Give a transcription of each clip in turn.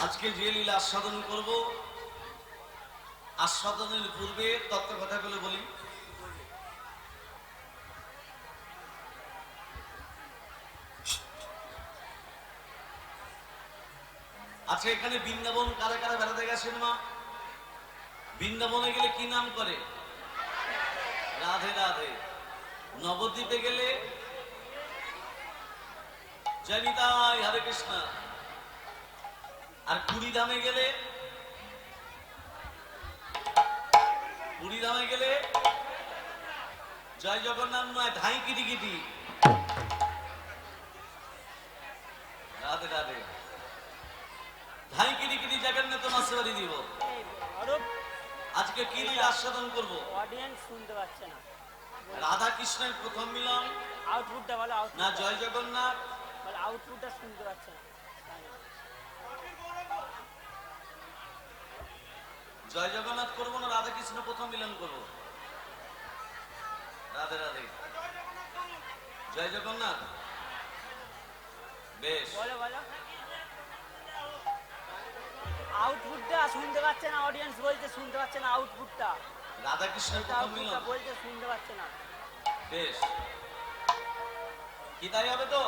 আজকে যে লীলা আস্বাদন করব, আস্বাদনের পূর্বে তত্ত্ব কথাগুলো বলি। আচ্ছা, এখানে বৃন্দাবন কারা কারা বেড়াতে গেছেন? মা, বৃন্দাবনে গেলে কি নাম করে? রাধে রাধে। নবদ্বীপে গেলে জয়নিতাই, হরে কৃষ্ণ। আর পুরীধামে গেলে, পুরীধামে গেলে জয় জগন্নাথ নয়, ধাই কিটি কিটি। রাধে রাধে। ধাই কিটি কিটি জগন্নাথ মাসবাড়ি দিব। আজকে কি লীলা আস্বাদন করব? অডিয়েন্স শুনতে পাচ্ছে না। রাধা কৃষ্ণের প্রথম মিলন আউটপুটটা ভালো, না জয় জগন্নাথ? বলে আউটপুটটা শুনতে পাচ্ছে না। জয় জগন্নাথ করবো না রাধা কৃষ্ণ প্রথম মিলন করব? রাধে রাধে। জয় জগন্নাথ। বেশ, বলো বলো। আউটপুটটা শুনতে পাচ্ছে না, অডিয়েন্স বলতে শুনতে পাচ্ছে না আউটপুটটা। রাধা কৃষ্ণের প্রথম মিলন বলতে শুনতে পাচ্ছে না। বেশ, কি তাই হবে তো?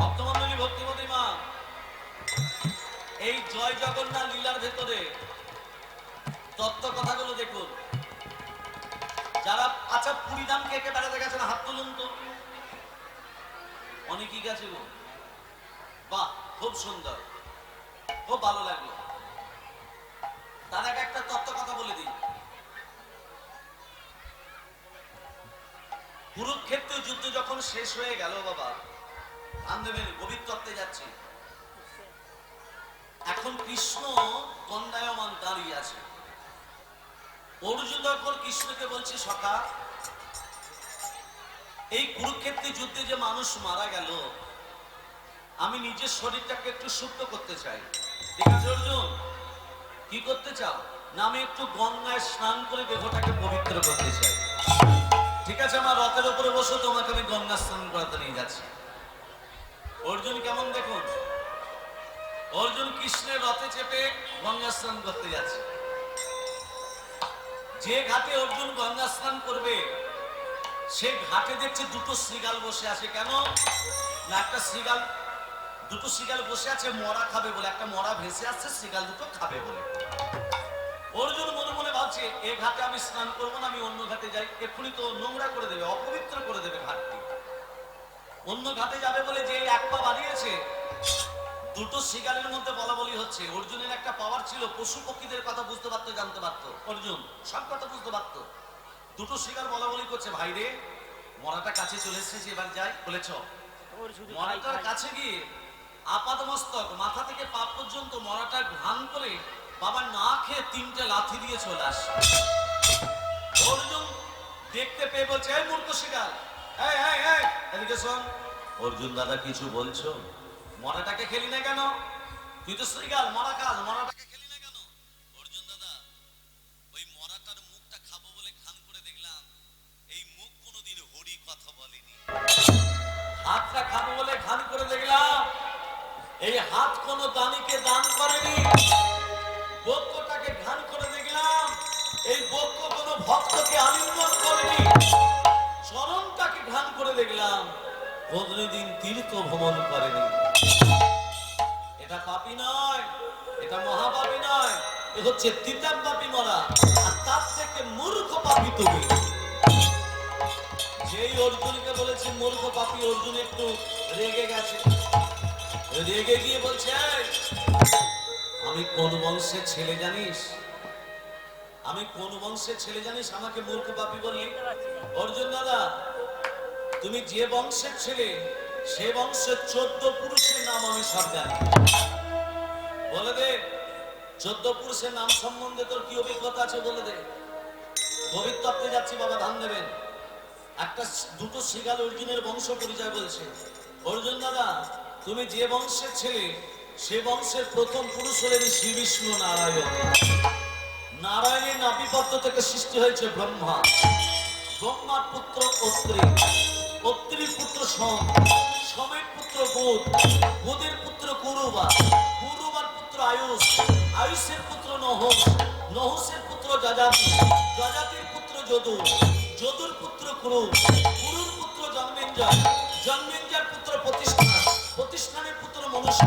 ভক্তমন্ডলী, ভক্তিমতী মা, এই জয় জগন্নাথ লীলার ভেতরে তত্ত্ব কথাগুলো দেখুন। যারা আচ্ছা পুরীধাম কে কে বেড়াতে গেছেন হাত তুলুন তো। অনেকই গেছে গো। বাহ, খুব সুন্দর, খুব ভালো লাগলো। তার আগে একটা তত্ত্ব কথা বলে দিই। কুরুক্ষেত্র যুদ্ধ যখন শেষ হয়ে গেল বাবা, আন্দোলনের গভীর তত্ত্বে যাচ্ছি। এখন কৃষ্ণ দণ্ডায়মান দাঁড়িয়ে আছে। অর্জুন তখন কৃষ্ণকে বলছে, সখা, এই কুরুক্ষেত্রের যুদ্ধে যে মানুষ মারা গেল, আমি নিজের শরীরটাকে একটু শুদ্ধ করতে চাই। ঠিক আছে অর্জুন, কি করতে চাও? না, আমি একটু গঙ্গায় স্নান করে দেহটাকে পবিত্র করতে চাই। ঠিক আছে, আমার রথের উপরে বসো, তোমাকে আমি গঙ্গা স্নান করাতে নিয়ে যাচ্ছি। অর্জুন কেমন দেখুন, অর্জুন কৃষ্ণের রথে চেপে গঙ্গা স্নান করতে যাচ্ছে। যে ঘাটে অর্জুন গঙ্গা স্নান করবে, সে ঘাটে দেখছে দুটো শ্রীগাল বসে আছে। কেন না, একটা শ্রীগাল, দুটো শ্রীগাল বসে আছে মরা খাবে বলে। একটা মরা ভেসে আসছে, শ্রীগাল দুটো খাবে বলে। অর্জুন মনে মনে ভাবছে, এ ঘাটে আমি স্নান করবো না, আমি অন্য ঘাটে যাই, এক্ষুনি তো নোংরা করে দেবে, অপবিত্র করে দেবে ঘাটটি। অন্য ঘাটে যাবে বলে যে এক পা বাড়িয়েছে, দুটো শিকারের মধ্যে বলা বলি হচ্ছে। অর্জুনের একটা পাওয়ার ছিল, পশু পক্ষীদের কথা বুঝতে পারতো, জানতে পারতো। অর্জুন সব কথা বুঝতে পারতো। দুটো শিকার বলা বলি করছে, ভাই রে, মরাটা কাছে চলে এসেছে, এবার যাই বলেছ। মরাটার কাছে গিয়ে আপাদমস্তক মাথা থেকে পা পর্যন্ত মরাটা ঘ্রাণ করে বাবা না খেয়ে তিনটে লাথি দিয়ে চলে আসে। অর্জুন দেখতে পেয়ে বলছে, এই মূর্খ শিকার, এই এই এই এদিকে শোন। অর্জুন দাদা, কিছু বলছো? মরাটাকে খেলি না কেন? তুই তো শ্রীগাল, মরা খাস, মরাটাকে খেলি না কেন? অর্জুন দাদা, ওই মরাটার মুখটা খাবো বলে ঘ্রাণ করে দেখলাম, এই মুখ কোনোদিন হরি কথা বলেনি। হাতটা খাবো বলে ঘ্রাণ করে দেখলাম, এই হাত কোনো দানিকে দান করেনি। বক্ষটাকে ঘ্রাণ করে দেখলাম, এই বক্ষ কোনো ভক্তকে আলিঙ্গন করেনি। চরণটাকে ঘ্রাণ করে দেখলাম, কোনদিন তীর্থ ভ্রমণ করেনি। এটা পাপী নয়, এটা মহাপাপী নয়, এ হচ্ছে তিতাব পাপী মরা। আর তার থেকে মূর্খ পাপী তুমি। যেই অর্জুনকে বলেছি মূর্খ পাপী, অর্জুন একটু রেগে গেছে। রেগে গিয়ে বলছে, আমি কোন বংশের ছেলে জানিস? আমি কোন বংশের ছেলে জানিস আমাকে মূর্খ পাপী বললি? অর্জুন দাদা, তুমি যে বংশের ছেলে, সে বংশের 14 পুরুষের নাম আমি সব জানি। বলে দে, 14 পুরুষের নাম সম্বন্ধে তোর কি অভিজ্ঞতা আছে বলে দে। গভীর তত্ত্বে যাচ্ছি বাবা, ধান দেবেন। একটা দুটো শ্রীগাল অর্জুনের বংশ পরিচয় বলছে। অর্জুন দাদা, তুমি যে বংশের ছেলে সে বংশের প্রথম পুরুষ হলেন শ্রী বিষ্ণু নারায়ণ। নারায়ণের নাভিপদ্ম থেকে সৃষ্টি হয়েছে ব্রহ্মা। ব্রহ্মার পুত্র অত্রি, অত্রির পুত্র সোম, সোমের পুত্র বুধ, বুধের পুত্র কুরুবা, কুরুবার পুত্র আয়ুষ, আয়ুষের পুত্র নহস, নহসের পুত্র যজাতি, যজাতির পুত্র যদু, যদুর পুত্র কুরু, কুরুর পুত্র জন্মেঞ্জয়, জন্মেঞ্জয়ের পুত্র প্রতিষ্ঠান, প্রতিষ্ঠানের পুত্র মনুষ্য,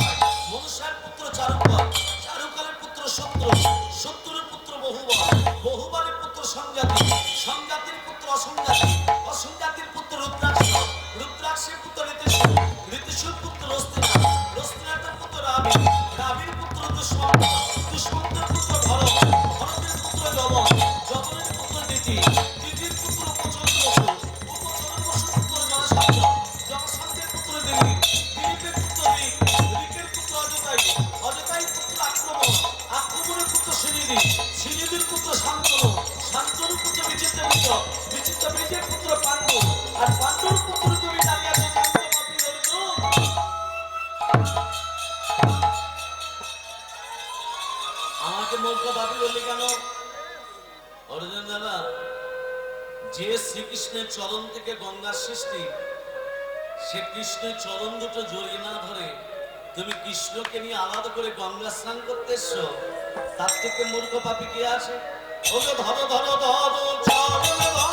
মনুষ্যের পুত্র চারুকাল, চারুকালের পুত্র শত্রু, শত্রুর পুত্র বহুবার, বহুবারের পুত্র সংজাতি, সংজাতির পুত্র অসংজাতি, অসংজাতির পুত্র রুদ্রাক্ষ, রুদ্রাক্ষের পুত্র ঋতুষু, ঋতুষুর পুত্র রস্তিনা, রস্তিনাথের পুত্র রাবি, রাবির পুত্র দুষ্মন্ত, দুষ্মন্তের পুত্র ভরত, ভরতের পুত্র যবন, যবনের পুত্র দিতি, দিতির পুত্র উপচন্দ্রবসু, উপচন্দ্রবসুর পুত্র জনশান্ত, জনশান্তের পুত্র দিলীপ, দিলীপের পুত্র ঋক, ঋকের পুত্র অজতায়ু, অজতায়ুর পুত্র আক্রমণ, আক্রমণের পুত্র শ্রীনিধি, শ্রীনিধির পুত্র শান্তনু, শান্তনুর পুত্র বিচিত্রবীর্য, বিচিত্রবীর্যের পুত্র পাণ্ডু, আর পাণ্ডুর পুত্র তুমি দাঁড়িয়ে আছো কান্ত পাপী অর্জুন। আমাকে মূর্খ পাপী বললি কেন? অর্জুন দাদা, যে শ্রীকৃষ্ণের চরণ থেকে গঙ্গার সৃষ্টি, সে কৃষ্ণের চরণ দুটো জড়িয়ে না ধরে তুমি কৃষ্ণকে নিয়ে আলাদা করে গঙ্গা স্নান করতে এসছো, তার থেকে মূর্খ পাপী কে আছে? ওকে ধরো ধরো ধরো চরণ ধরো।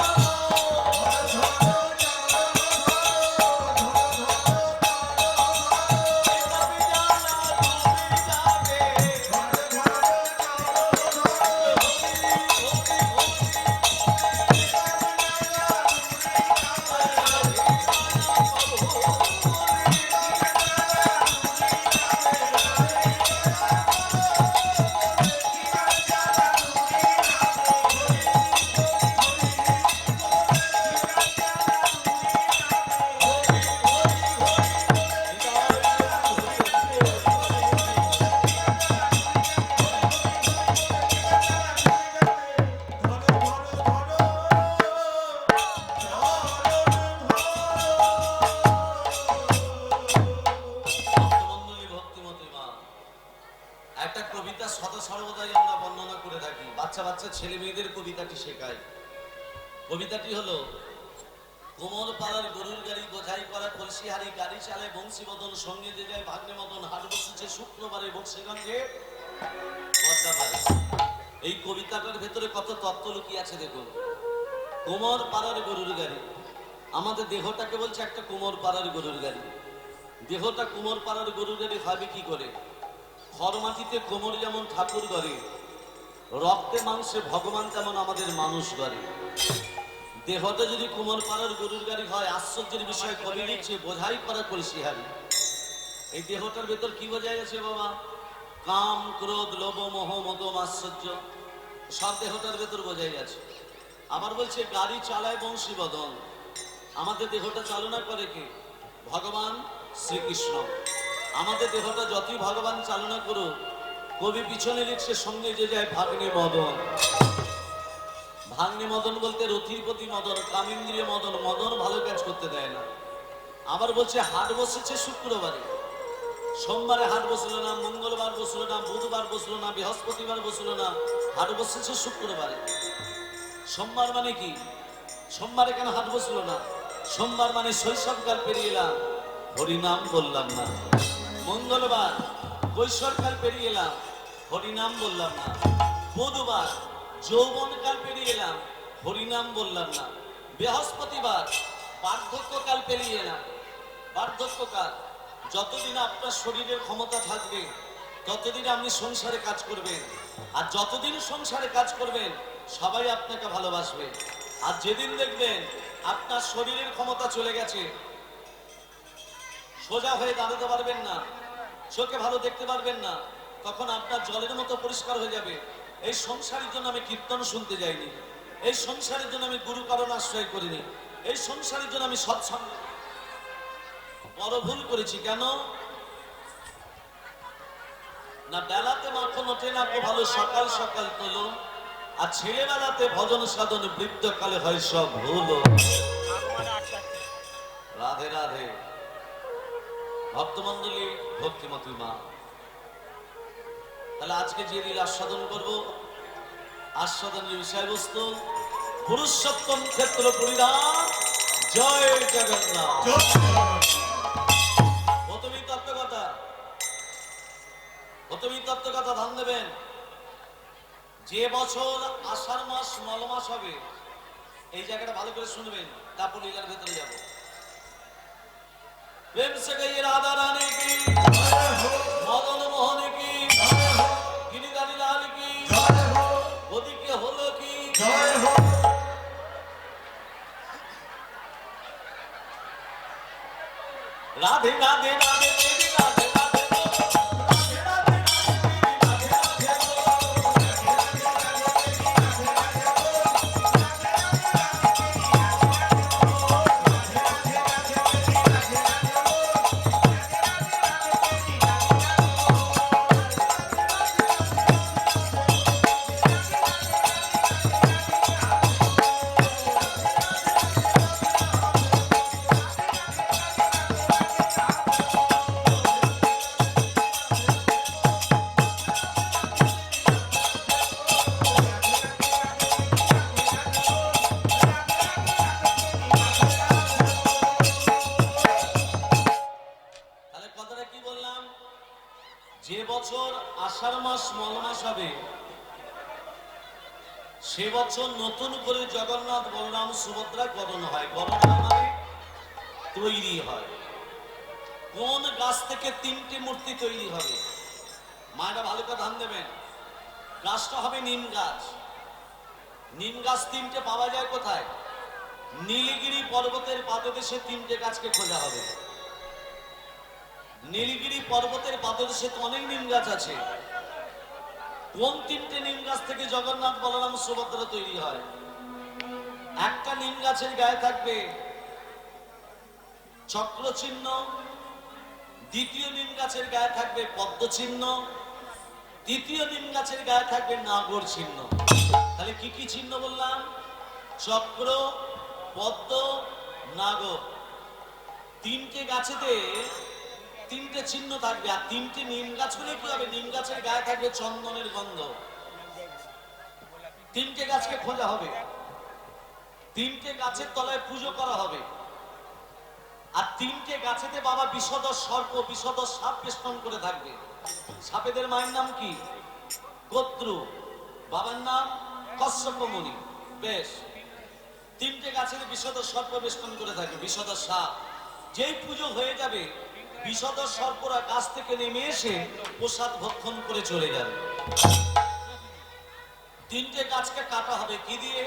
একটা কবিতা সদা সর্বদাই আমরা বর্ণনা করে থাকি, বাচ্চা বাচ্চা ছেলে মেয়েদের কবিতাটি শেখায়। কবিতাটি হলো, কোমর পাড়ার গরুর গাড়ি বোঝাই করা কলসিহারি, গাড়ি চালায় বংশীবদন, সঙ্গে যে যায় ভাগ্নে মতন, হাট বসেছে শুক্রবারে বক্সিগঞ্জে পদ্মাপাড়ে। এই কবিতাটার ভেতরে কত তত্ত্ব লুকিয়ে আছে দেখুন। কোমর পাড়ার গরুর গাড়ি, আমাদের দেহটাকে বলছে একটা কোমর পাড়ার গরুর গাড়ি। দেহটা কোমর পাড়ার গরুর গাড়ি হবে কি করে? খড়মাটিতে কোমর যেমন ঠাকুর গড়ে, রক্তে মাংসে ভগবান তেমন আমাদের মানুষ গড়ে। দেহটা যদি কোমর পাড়ার গরুর গাড়ি হয়, আশ্চর্যের বিষয় কবি লিখছে বোঝাই করা কলসিহারি। এই দেহটার ভেতর কি বোঝাই আছে বাবা? কাম, ক্রোধ, লোভ, মোহ, মদ, আশ্চর্য সব দেহটার ভেতর বোঝাই আছে। আবার বলছে গাড়ি চালায় বংশীবদন, আমাদের দেহটা চালনা করে কে? ভগবান শ্রীকৃষ্ণ। আমাদের দেহটা যতই ভগবান চালনা করুক, কবি পিছনে লিখছে সঙ্গে যে যায় ভাগ্নে মদন। ভাগ্নে মদন বলতে রথির প্রতি মদন, কামেন্দ্রিয় মদন, মদন ভালো কাজ করতে দেয় না। আবার বলছে হাট বসেছে শুক্রবারে, সোমবারে হাট বসলো না, মঙ্গলবার বসলো না, বুধবার বসলো না, বৃহস্পতিবার বসলো না, হাট বসেছে শুক্রবারে। সোমবার মানে কি? সোমবারে কেন হাট বসলো না? সোমবার মানে শৈশবকাল পেরিয়ে এলাম, হরিনাম বললাম না। মঙ্গলবার কৈশোরকাল পেরিয়ে এলাম, হরিনাম বললাম না। বুধবার যৌবনকাল পেরিয়ে এলাম, হরিনাম বললাম না। বৃহস্পতিবার বার্ধক্যকাল পেরিয়ে এলাম, বার্ধক্যকাল। যতদিন আপনার শরীরের ক্ষমতা থাকবে ততদিন আপনি সংসারে কাজ করবেন, আর যতদিন সংসারে কাজ করবেন সবাই আপনাকে ভালোবাসবে। আর যেদিন দেখবেন আপনার শরীরের ক্ষমতা চলে গেছে, সোজা হয়ে দাঁড়াতে পারবেন না, চোখে ভালো দেখতে পারবেন না, তখন আপনার জলের মতো পরিষ্কার হয়ে যাবে। এই সংসারের জন্য আমি কীর্তন শুনতে যাইনি, এই সংসারের জন্য আমি গুরু কারণ আশ্রয় করিনি, এই সংসারের জন্য আমি সৎসঙ্গ। বড় ভুল করেছি। কেন না? বেলাতে মাখন ওঠে না কো ভালো, সকাল সকাল তোলো, আর ছেলেবেলাতে ভজন সাধন, বৃদ্ধকালে হয় সব ভুল। রাধে রাধে। ভক্তমন্ডলী, ভক্তিমতী মা, তাহলে আজকে যে লীলা আস্বাদন করব, আস্বাদনের বিষয়বস্তু পুরুষোত্তম ক্ষেত্র পরিধান। জয় জগন্নাথ। প্রথমেই তত্ত্বকথা, প্রথমেই তত্ত্বকথা ধ্যান দেবেন। যে বছর আষাঢ় মাস মল মাস হবে, এই জায়গাটা ভালো করে শুনবেন, তারপর লীলার ভেতরে যাব। প্রেম সে গিয়ে রাধা রানী কি, মদন মোহন কি, গিরিধারী লাল কি, ওদিকে হলো কি, রাধে রাধে রাধে দেবী রাধে রাধে গো, রাধে রাধে রাধে দেবী রাধে রাধে গো। তাহলে কথাটা কি বললাম? যে বছর আষাঢ় মাস মল মাস হবে, সে বছর নতুন করে জগন্নাথ বলরাম সুভদ্রা গঠন হয়। গঠন হয় মানে তৈরি হয়। কোন গাছ থেকে তিনটি মূর্তি তৈরি হবে? মায়েরা ভালো করে ধ্যান দেবেন। গাছটা হবে নিম গাছ। নিম গাছ তিনটে পাওয়া যায় কোথায়? নীলগিরি পর্বতের পাদদেশে তিনটে গাছকে খোঁজা হবে। নীলগিরি পর্বতের পাদদেশে তো অনেক নিম গাছ আছে। কোন তিনটে নিম গাছ থেকে জগন্নাথ বলরাম সুভদ্রা তৈরি হয়? একটা নিম গাছের গায়ে থাকবে চক্র চিহ্ন, দ্বিতীয় নিম গাছের গায়ে থাকবে পদ্ম চিহ্ন, তৃতীয় নিম গাছের গায়ে থাকবে নাগর চিহ্ন। তাহলে কি কি চিহ্ন বললাম? চক্র, পদ্ম, নাগর। তিনটে গাছেতে তিনটে চিহ্ন থাকবে। আর তিনটে নিম গাছগুলো কি হবে? নিম গাছের গায়ে থাকবে চন্দনের গন্ধ। তিনটে গাছকে খোঁজা হবে, তিনটে গাছের তলায় পুজো করা হবে। আর তিনটে গাছেতে বাবা বিষধ সর্প, বিষধ সাপ বেষ্টন করে থাকবে। সাপেদের মায়ের নাম কি? কদ্রু। বাবার নাম কশ্যপ মুনি। বেশ, তিনটে গাছের বিষধ সর্প বেষ্টন করে থাকবে, বিষধ সাপ। যেই পুজো হয়ে যাবে, বিষধ সর্পরা গাছ থেকে নেমে এসে প্রসাদ ভক্ষণ করে চলে যাবে। তিনটে গাছকে কাটা হবে কি দিয়ে?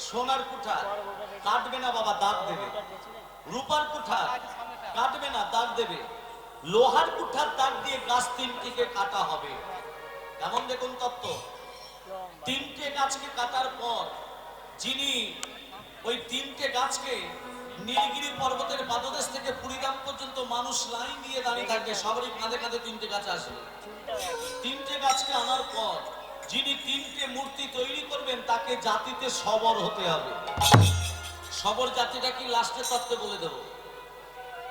সোনার কুঠা। কাটবে না বাবা, দাগ দেবে। রূপার কুঠা কাটবে না, দাগ দেবে। লোহার কুঠার দাগ দিয়ে গাছ তিনটিকে কাটা হবে। কেমন দেখুন তত্ত্ব। তিনটে গাছকে কাটার পর যিনি ওই তিনটে গাছকে নীলগিরি পর্বতের পাদদেশ থেকে পুরীধাম পর্যন্ত মানুষ লাইন দিয়ে দাঁড়িয়ে থাকবে, সবারই কাঁধে কাঁধে তিনটে গাছ আসবে। তিনটে গাছকে আনার পর যিনি তিনটে মূর্তি তৈরি করবেন, তাকে জাতিতে সবর হতে হবে। সবর জাতিটা কি লাস্টে তত্ত্বে বলে দেব।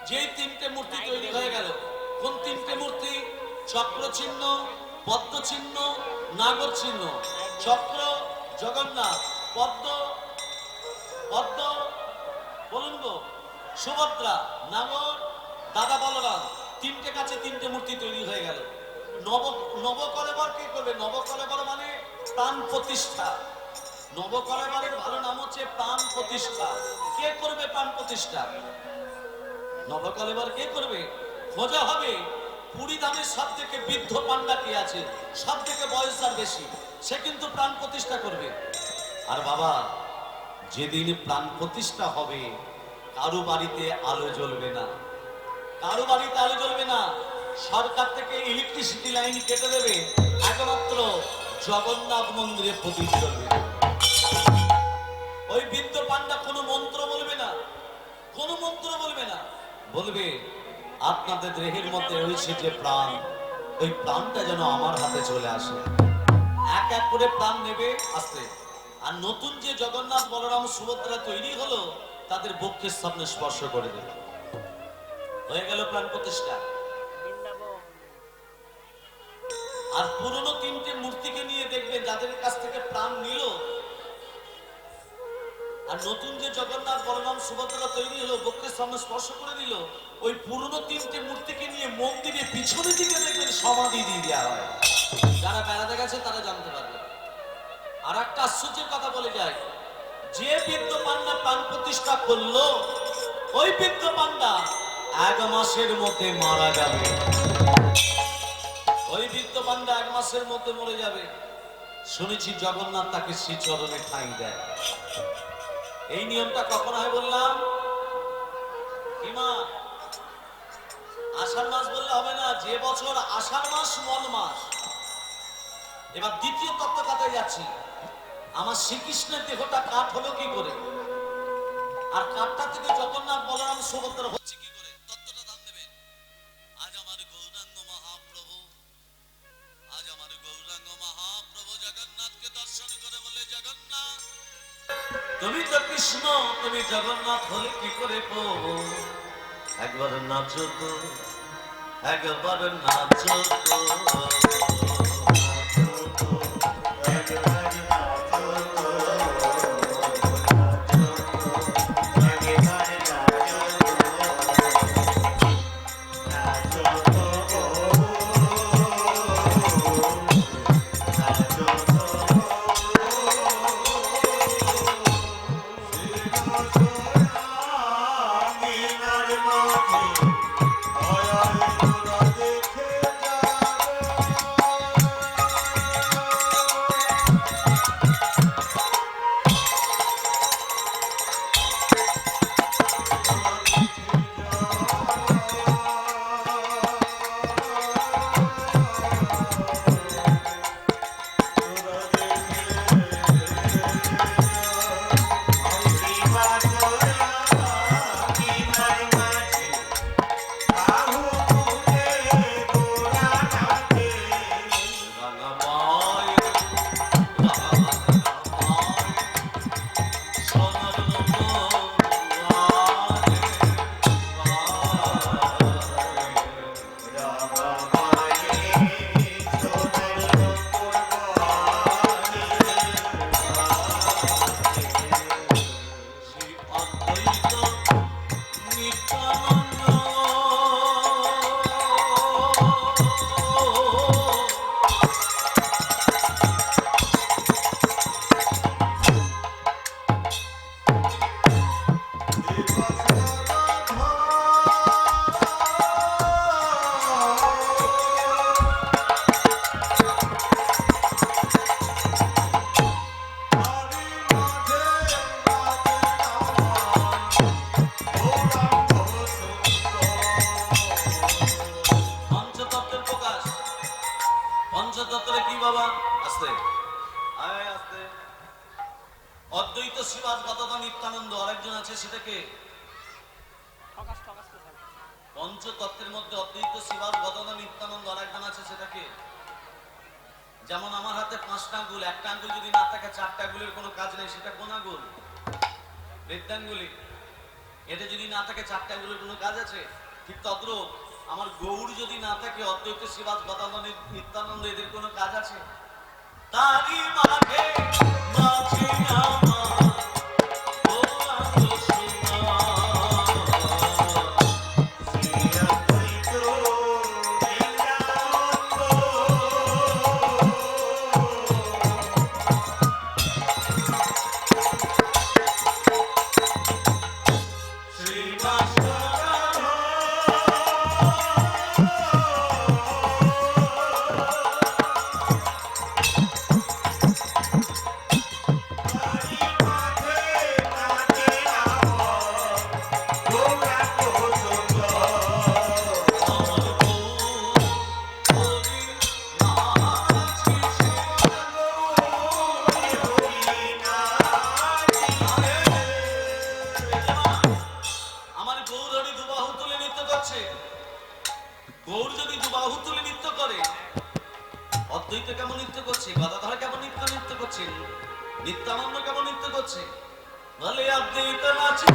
যেই তিনটে মূর্তি তৈরি হয়ে গেল, কোন তিনটে মূর্তি? চক্র চিহ্ন, পদ্ম চিহ্ন, নাগর চিহ্ন। চক্র জগন্নাথ, পদ্ম পদ্ম বলুন গো সুভদ্রা, নাগর দাদা বলরাম। তিনটে কাছে তিনটে মূর্তি তৈরি হয়ে গেল। নবকলেবর কে করবে? নবকলেবর মানে প্রাণ প্রতিষ্ঠা। নবকলেবরের ভালো নাম হচ্ছে প্রাণ প্রতিষ্ঠা। কে করবে প্রাণ প্রতিষ্ঠা? নবকলেবর কে করবে? খোঁজা হবে পুরী ধামের সব থেকে বৃদ্ধ পান্ডা কে আছে, সব থেকে বয়স আর বেশি, সে কিন্তু প্রাণ প্রতিষ্ঠা করবে। আর বাবা, যেদিন প্রাণ প্রতিষ্ঠা হবে, কারো বাড়িতে আলো জ্বলবে না, কারো বাড়িতে আলো জ্বলবে না। সরকার থেকে ইলেকট্রিসিটি লাইন কেটে দেবে, একমাত্র জগন্নাথ মন্দিরে প্রদীপ জ্বলবে। ওই বৃদ্ধ পান্ডা কোনো মন্ত্র বলবে না, কোনো মন্ত্র বলবে না। বলবে, আপনাদের দেহের মধ্যে রয়েছে যে প্রাণ, ওই প্রাণটা যেন আমার হাতে চলে আসে। এক এক করে প্রাণ নেবে আসতে। আর নতুন যে জগন্নাথ বলরাম সুভদ্রা তৈরি হলো, তাদের বক্ষের সামনে স্পর্শ করে দেবে। হয়ে গেল প্রাণ প্রতিষ্ঠা। আর পুরনো তিনটে মূর্তিকে নিয়ে দেখবেন যাদের কাছ থেকে প্রাণ নিল, আর নতুন যে জগন্নাথ বলরাম সুভদ্রা তৈরি হলো, বক্ষের সামনে স্পর্শ করে দিল, ওই পুরনো তিনটে মূর্তিকে নিয়ে মন্দিরে পিছনের দিকে দেখবেন সমাধি দিয়ে দেওয়া হয়। যারা বেড়াতে গেছে তারা জানতে পারবে। আর একটা আশ্চর্যের কথা বলে যায়, যে বৃদ্ধ পান্ডা প্রাণ প্রতিষ্ঠা করলো, ওই বৃদ্ধ পান্ডা 1 মাসের মধ্যে মারা যাবে। ওই বৃদ্ধ পান্ডা 1 মাসের মধ্যে মরে যাবে। শুনেছি জগন্নাথ তাকে শ্রীচরণে ঠাঁই দেয়। এই নিয়মটা কখন হয় বললাম? কিমা আষাঢ় মাস বললে হবে না, যে বছর আষাঢ় মাস মল মাস। এবার দ্বিতীয় তত্ত্ব কথায় যাচ্ছি, আমার শ্রীকৃষ্ণের দেহটা কাঠ হলো কি করে, আর কাঠটা থেকে জগন্নাথ বলরাম সুভদ্রা হচ্ছে কি করে, তত্ত্বটা ধান দেবেন। আজ আমার গৌরাঙ্গ মহাপ্রভু, আজ আমার গৌরাঙ্গ মহাপ্রভু জগন্নাথকে দর্শন করে বলে, জগন্নাথ তুমি তো কৃষ্ণ, তুমি জগন্নাথ হলে কি করে প্রভু? একবার নাচো তো, একবার নাচো তো। পঞ্চতত্ত্বে কি বাবা? আস্তে আয় আস্তে। অদ্বৈত শ্রীবাস গদাধর নিত্যানন্দ, আরেকজন আছে, সেটাকে পঞ্চতত্ত্বের মধ্যে অদ্বৈত শ্রীবাস গদাধর নিত্যানন্দ, আরেকজন আছে, সেটাকে যেমন আমার হাতে 5টা আঙ্গুল, একটা আঙ্গুল যদি না থাকে 4টা আঙ্গুলের কোনো কাজ নেই, সেটা কোন আঙ্গুল? বৃদ্ধাঙ্গুলি। এটা যদি না থাকে 4টা আঙ্গুলের কোনো কাজ আছে? ঠিক তদ্রূপ আমার গৌর যদি না থাকে, অদ্বৈত শ্রীবাস গদাধর নিত্যানন্দ, এদের কোনো কাজ আছে? তারি মাঝে মাঝে আমার গৌরাঙ্গ সোনা, গৌর যদি দুবাহু তুলে নৃত্য করে, অদ্বৈত কেমন নৃত্য করছে, গদাধর কেমন নৃত্য করছে, নিত্যানন্দ কেমন নৃত্য করছে? বলে অদ্বৈত নাচছে,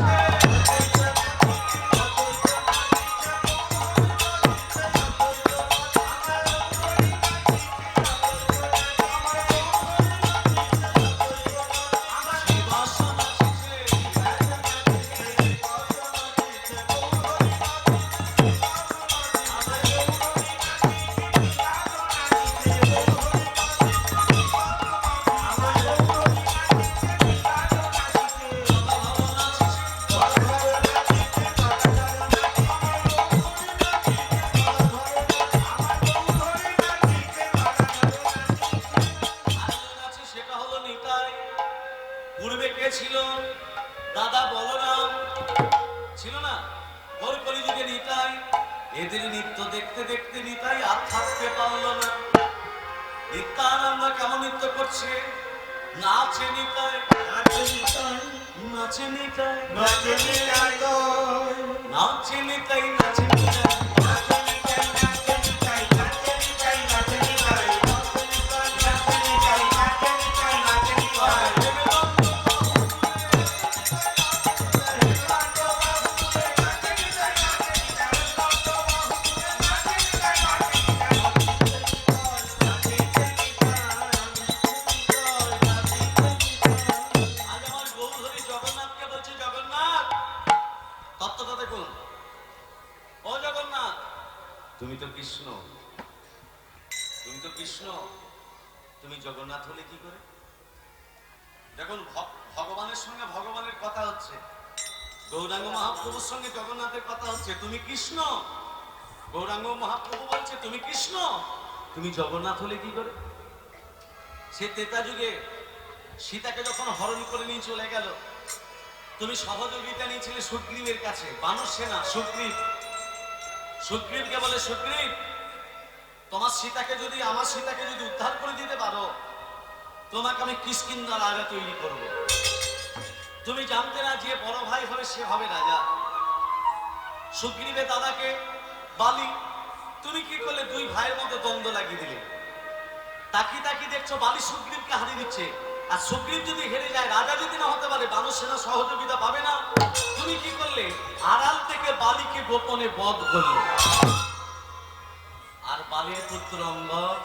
নৃত্য দেখতে দেখতে নিতাই আর থাকতে পারলো না। নিত্যানন্দ কেমন নৃত্য করছে, নাচে নিতাই, নাচে নিতাই, নাচে নিতাই, নাচে নিতাই, নাচে নিতাই, নাচে নিতাই, নাচে নিতাই, নাচে নিতাই, নাচে নিতাই, নাচে নিতাই, নাচে নিতাই, নাচে নিতাই, আজ আমার গৌরহরি জগন্নাথকে বলছে, জগন্নাথ তত্ত্বটা দেখুন। ও জগন্নাথ, তুমি তো কৃষ্ণ, তুমি তো কৃষ্ণ, তুমি জগন্নাথ হলে কি করে? দেখুন ভগবানের সঙ্গে ভগবানের কথা হচ্ছে, গৌরাঙ্গ মহাপ্রভুর সঙ্গে জগন্নাথের কথা হচ্ছে। তুমি কৃষ্ণ, গৌরাঙ্গ মহাপ্রভু বলছে তুমি কৃষ্ণ, তুমি জগন্নাথ হলে কি করে? সে ত্রেতা যুগে সীতাকে যখন হরণ করে নিয়ে চলে গেল, তুমি সহযোগিতা নিয়েছিলে সুগ্রীবের কাছে, বানর সেনা সুগ্রীব। সুগ্রীবকে বলে, সুগ্রীব তোমার সীতাকে যদি, আমার সীতাকে যদি উদ্ধার করে দিতে পারো, তোমাকে আমি কিষ্কিন্ধার রাজা তৈরি করব। তুমি জানতে না যে বড় ভাই হবে সে হবে রাজা। সুগ্রীবের দাদাকে বালি, তুমি কি করলে? দুই ভাইয়ের মধ্যে দ্বন্দ্ব লাগিয়ে দিলে। তাকিয়ে তাকিয়ে দেখছো বালি সুগ্রীবকে হারিয়ে দিচ্ছে, আর সুগ্রীব যদি হেরে যায়, রাজা যদি না হতে পারে, বানর সেনা সহযোগিতা পাবে না। তুমি কি করলে? আড়াল থেকে বালিকে গোপনে বধ করলে। আর বালির পুত্র অঙ্গদ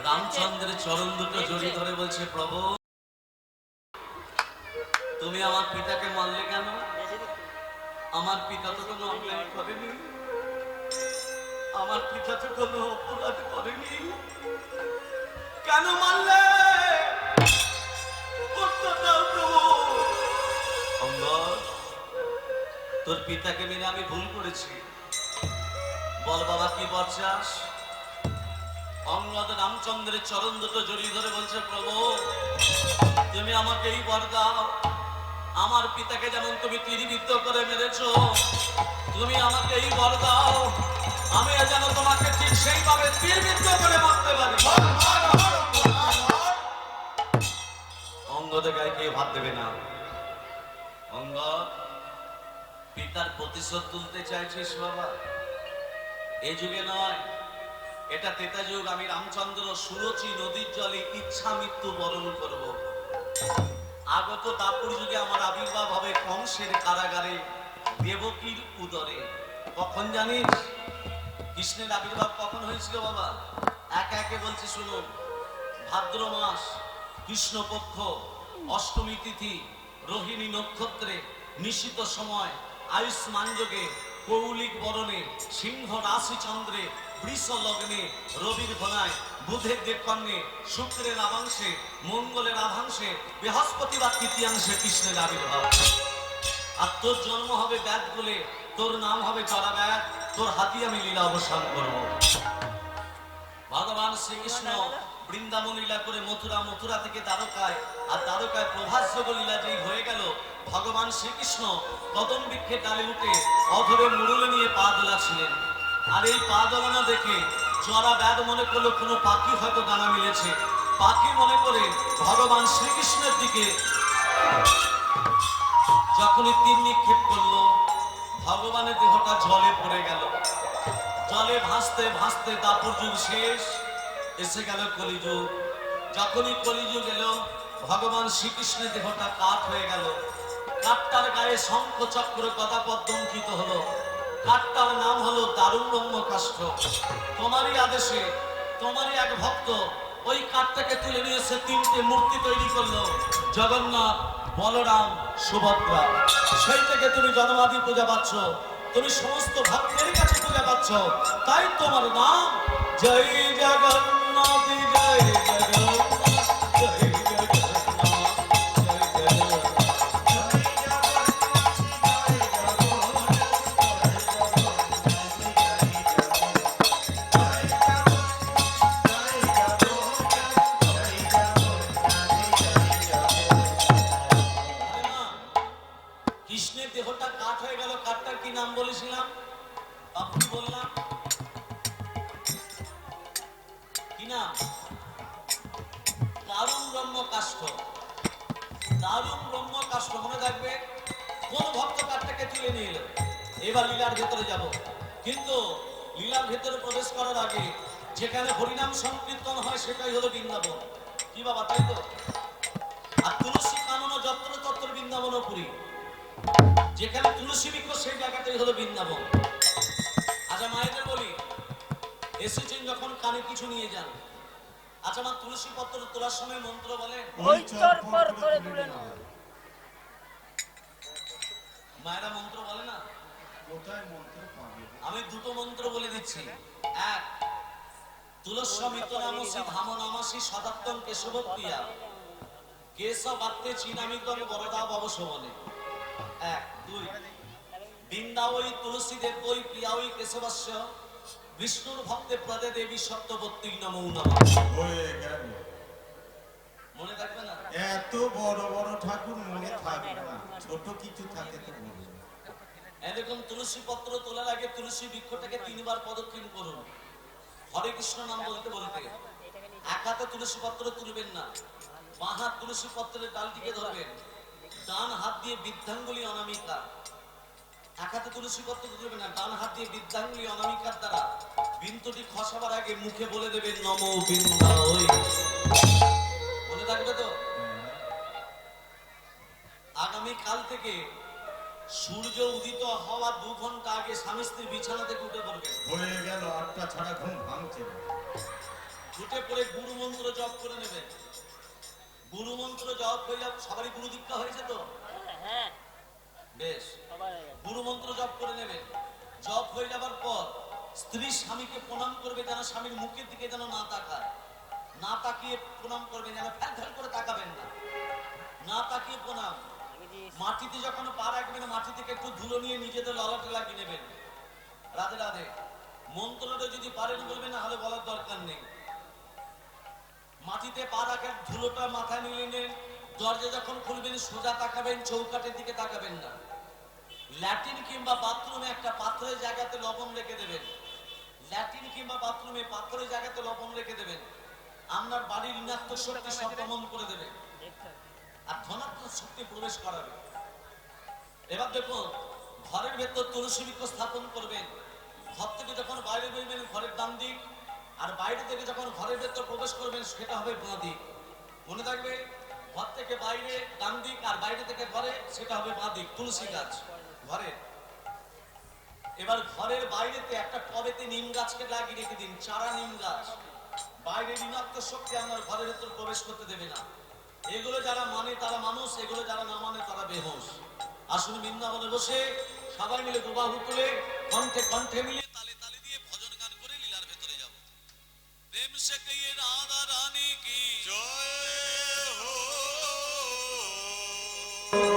রামচন্দ্রের চরণ দুটো জড়িয়ে ধরে বলছে, প্রভু তুমি আমার পিতাকে মারলে কেন? আমার পিতা তো কোনো অন্যায় করেনি, আমার পিতা তো কোনো অপরাধ করেনি, কেন মারলে? উত্তর দাও প্রভু। অঙ্গদ, তোর পিতাকে মেনে আমি ভুল করেছি, বল বাবা কি বর চাস? অঙ্গদ রামচন্দ্রের চরণ দুটো জড়িয়ে ধরে বলছে, প্রভু তুমি আমাকে এই বর দাও, আমার পিতাকে যেমন তুমি তীরবিদ্ধ করে মেরেছো, তুমি আমাকে এই বর দাও, আমি যেন তোমাকে ঠিক সেইভাবে তীরবিদ্ধ করে মারতে পারি। অঙ্গদের গায়ে কেউ ভাত দেবে না। অঙ্গদ, পিতার প্রতিশোধ তুলতে চাইছিস বাবা? এই যুগে নয়, এটা ত্রেতা যুগ। আমি রামচন্দ্র সুরচি নদীর জলে ইচ্ছা মৃত্যু বরণ করব। আগত দাপুর যুগে আমার আবির্ভাব হবে কংসের কারাগারে, দেবকীর উদরে। কখন জানিস কৃষ্ণের আবির্ভাব কখন হয়েছিল বাবা? একে একে বলছি শুনুন। ভাদ্র মাস কৃষ্ণপক্ষ অষ্টমী তিথি, রোহিণী নক্ষত্রে, নিশিত সময়, আয়ুষ্মান যোগে, কৌলিক বরণে, সিংহ রাশি চন্দ্রে, বৃষ লগ্নে, রবির ঘনায়, বুধের দেবকর্ণে, শুক্রের আবাংশে, মঙ্গলের আভাংশে, বৃহস্পতিবার তৃতীয়াংশে কৃষ্ণের আবির্ভাব। আর তোর জন্ম হবে ব্যাদ বলে, তোর নাম হবে জরা ব্যাদ, তোর হাতি আমি লীলা অবসান করব। ভগবান শ্রীকৃষ্ণ বৃন্দাবন লীলা করে মথুরা, মথুরা থেকে দ্বারকায়, আর দ্বারকায় প্রভাসযোগ লীলা যেই হয়ে গেল, ভগবান শ্রীকৃষ্ণ কদম বৃক্ষে ডালে উঠে অধরে মুড়ুলে নিয়ে পা দোলাচ্ছিলেন। আর এই পা দোলানো দেখে জরা ব্যাদ মনে করলো কোনো পাখি হয়তো ডানা মিলেছে। পাখি মনে করে ভগবান শ্রীকৃষ্ণের দিকে যখনই তীর নিক্ষেপ করলো, ভগবানের দেহটা জলে পড়ে গেল। জলে ভাসতে ভাসতে দাপর যুগ শেষ, এসে গেল কলিযুগ। যখনই কলিযুগ এলো, ভগবান শ্রীকৃষ্ণের দেহটা কাঠ হয়ে গেল। কাঠটার গায়ে শঙ্খ চক্র গদা পদ্ম অঙ্কিত হলো। কাঠটার নাম হলো দারুণ ব্রহ্ম কাষ্ঠ। তোমারই আদেশে তোমারই এক ভক্ত ওই কাঠটাকে তুলে নিয়ে এসে তিনটে মূর্তি তৈরি করলো, জগন্নাথ, বলরাম, সুভদ্রা। সেই থেকে তুমি জন্মাদি পূজা পাচ্ছ, তুমি সমস্ত ভক্তের কাছে পূজা পাচ্ছ, তাই তোমার নাম জয় জগন্নাথ, জয় জগন্নাথ, জয় জগন্নাথ, জয় জগন্নাথ। কৃষ্ণের দেহটা কাঠ হয়ে গেল, কাঠটার কি নাম বলেছিলাম? আপনি বললাম দারুণ ব্রহ্ম কাষ্ঠ, দারুণ ব্রহ্ম কাষ্ঠ। মনে রাখবে কোন ভক্ত কাঠটাকে তুলে নিয়ে এলো। এবার লীলার ভেতরে যাব, কিন্তু লীলার ভেতরে প্রবেশ করার আগে যেখানে হরিনাম সংকীর্তন হয় সেটাই হলো বৃন্দাবন। কি বাবা, তাই তো? আর তুলসী কানন যত্র তত্র বৃন্দাবন পুরী, যেখানে তুলসী বৃক্ষ সেই জায়গাটাই হলো বৃন্দাবন। আচ্ছা মায়েদের বলি, এসেছেন যখন কানে কিছু নিয়ে যান। আচ্ছা মা, তুলসী পত্র তোলার সময় মন্ত্র বলেন? ওই চর পর করে তুলে নাও। মায়েরা মন্ত্র বলে না? কোথায় মন্ত্র পাবে? আমি দুটো মন্ত্র বলে দিচ্ছি। এক, তুলস্যমিত নামসি ধাম নামাসি সদাত্তম কেশব প্রিয়া কেশবাত্তে চিনামিতম বরদা ববশবনে। এক। দুই, বৃন্দাবই তুলসী দেবই প্রিয়াই কেশবস্য বিষ্ণুর ভক্তে প্রদে দেবী সত্যবতী নমো নমঃ। হয়ে গেল। মনে থাকবে না? এত বড় বড় ঠাকুর মনে থাকবে না, ছোট কিছু থাকে তো বলবে। এরকম তুলসী পত্র তোলার আগে তুলসী বৃক্ষটাকে 3 বার প্রদক্ষিণ করুন, হরে কৃষ্ণ নাম বলতে বলতে। এক হাতে তুলসী পত্র তুলবেন না, বাঁ হাত তুলসী পত্রের ডালটিকে ধরবেন, ডান হাত দিয়ে বৃদ্ধাঙ্গুলি অনামিকা। এক হাতে তুলসী পত্র তুলবেন না, ডান হাত দিয়ে বৃদ্ধাঙ্গুলি অনামিকার দ্বারা বিন্দুটি খসাবার আগে মুখে বলে দেবেন নমো বৃন্দায়। মনে থাকবে তো? আগামী কাল থেকে সূর্য উদিত হওয়া 2 ঘন্টা আগে স্বামী স্ত্রী বিছানা থেকে উঠে পড়বেন। হয়ে গেল, 8টা ছাড়া ঘুম ভাঙছে না। উঠে পড়ে গুরু মন্ত্র জপ করে নেবেন। গুরু মন্ত্র জপ হয়ে যাবে, সবারই গুরু দীক্ষা হয়েছে তো? হ্যাঁ, বেশ, সবাই হয়ে গেছে। গুরু মন্ত্র জপ করে নেবেন। জপ হয়ে যাবার পর স্ত্রী স্বামীকে প্রণাম করবে, যেন স্বামীর মুখের দিকে যেন না তাকায়। না তাকিয়ে প্রণাম করবেন, যেন ফ্যাল ফ্যাল করে তাকাবেন না, না তাকিয়ে প্রণাম। আমি দিয়েছি। মাটিতে যখন পা রাখবেন, মাটি থেকে একটু ধুলো নিয়ে নিজেদের ললাটে লাগিয়ে নেবেন। রাধে রাধে। মন্ত্রটা যদি পারেন বলবেন, না হলে বলার দরকার নেই। মাটিতে পা রাখার ধুলোটা মাথায় নিয়ে নেন। দরজা যখন খুলবেন সোজা তাকাবেন, চৌকাঠের দিকে তাকাবেন না। ল্যাট্রিন কিংবা বাথরুমে একটা পাথরের জায়গাতে লবণ রেখে দেবেন। ল্যাট্রিন কিংবা বাথরুমে পাথরের জায়গাতে লবণ রেখে দেবেন। আপনার বাড়ির ঋণাত্মক শক্তি সব দমন করে দেবে আর ধনাত্মক শক্তি প্রবেশ করাবে। এবার দেখুন, ঘরের ভেতর তুলসী বৃক্ষ স্থাপন করবেন। ঘর থেকে যখন বাইরে বেরবেন ঘরের ডান দিক, আর বাইরে থেকে যখন ঘরের ভেতর প্রবেশ করবেন সেটা হবে বাঁ দিক। মনে থাকবে, ঘর থেকে বাইরে ডান দিক আর বাইরে থেকে ঘরে সেটা হবে বাঁ দিক। তুলসী গাছ ঘরে। এবার ঘরের বাইরেতে একটা টবেতে নিম গাছকে লাগিয়ে রেখে দিন, চারা নিম গাছ। বাইরে ঋণাত্মক শক্তি আপনার ঘরের ভেতর প্রবেশ করতে দেবে না। এগুলো যারা মানে তারা মানুষ, এগুলো যারা না মানে তারা বেহুশ। আসুন বৃন্দাবনে বসে সবাই মিলে দুবাহু তুলে কণ্ঠে কণ্ঠে মিলে তালে তালে দিয়ে ভজন গান করে লীলার ভেতরে যাব। প্রেম সে কইয়ে রাধা রানী কি জয় হো।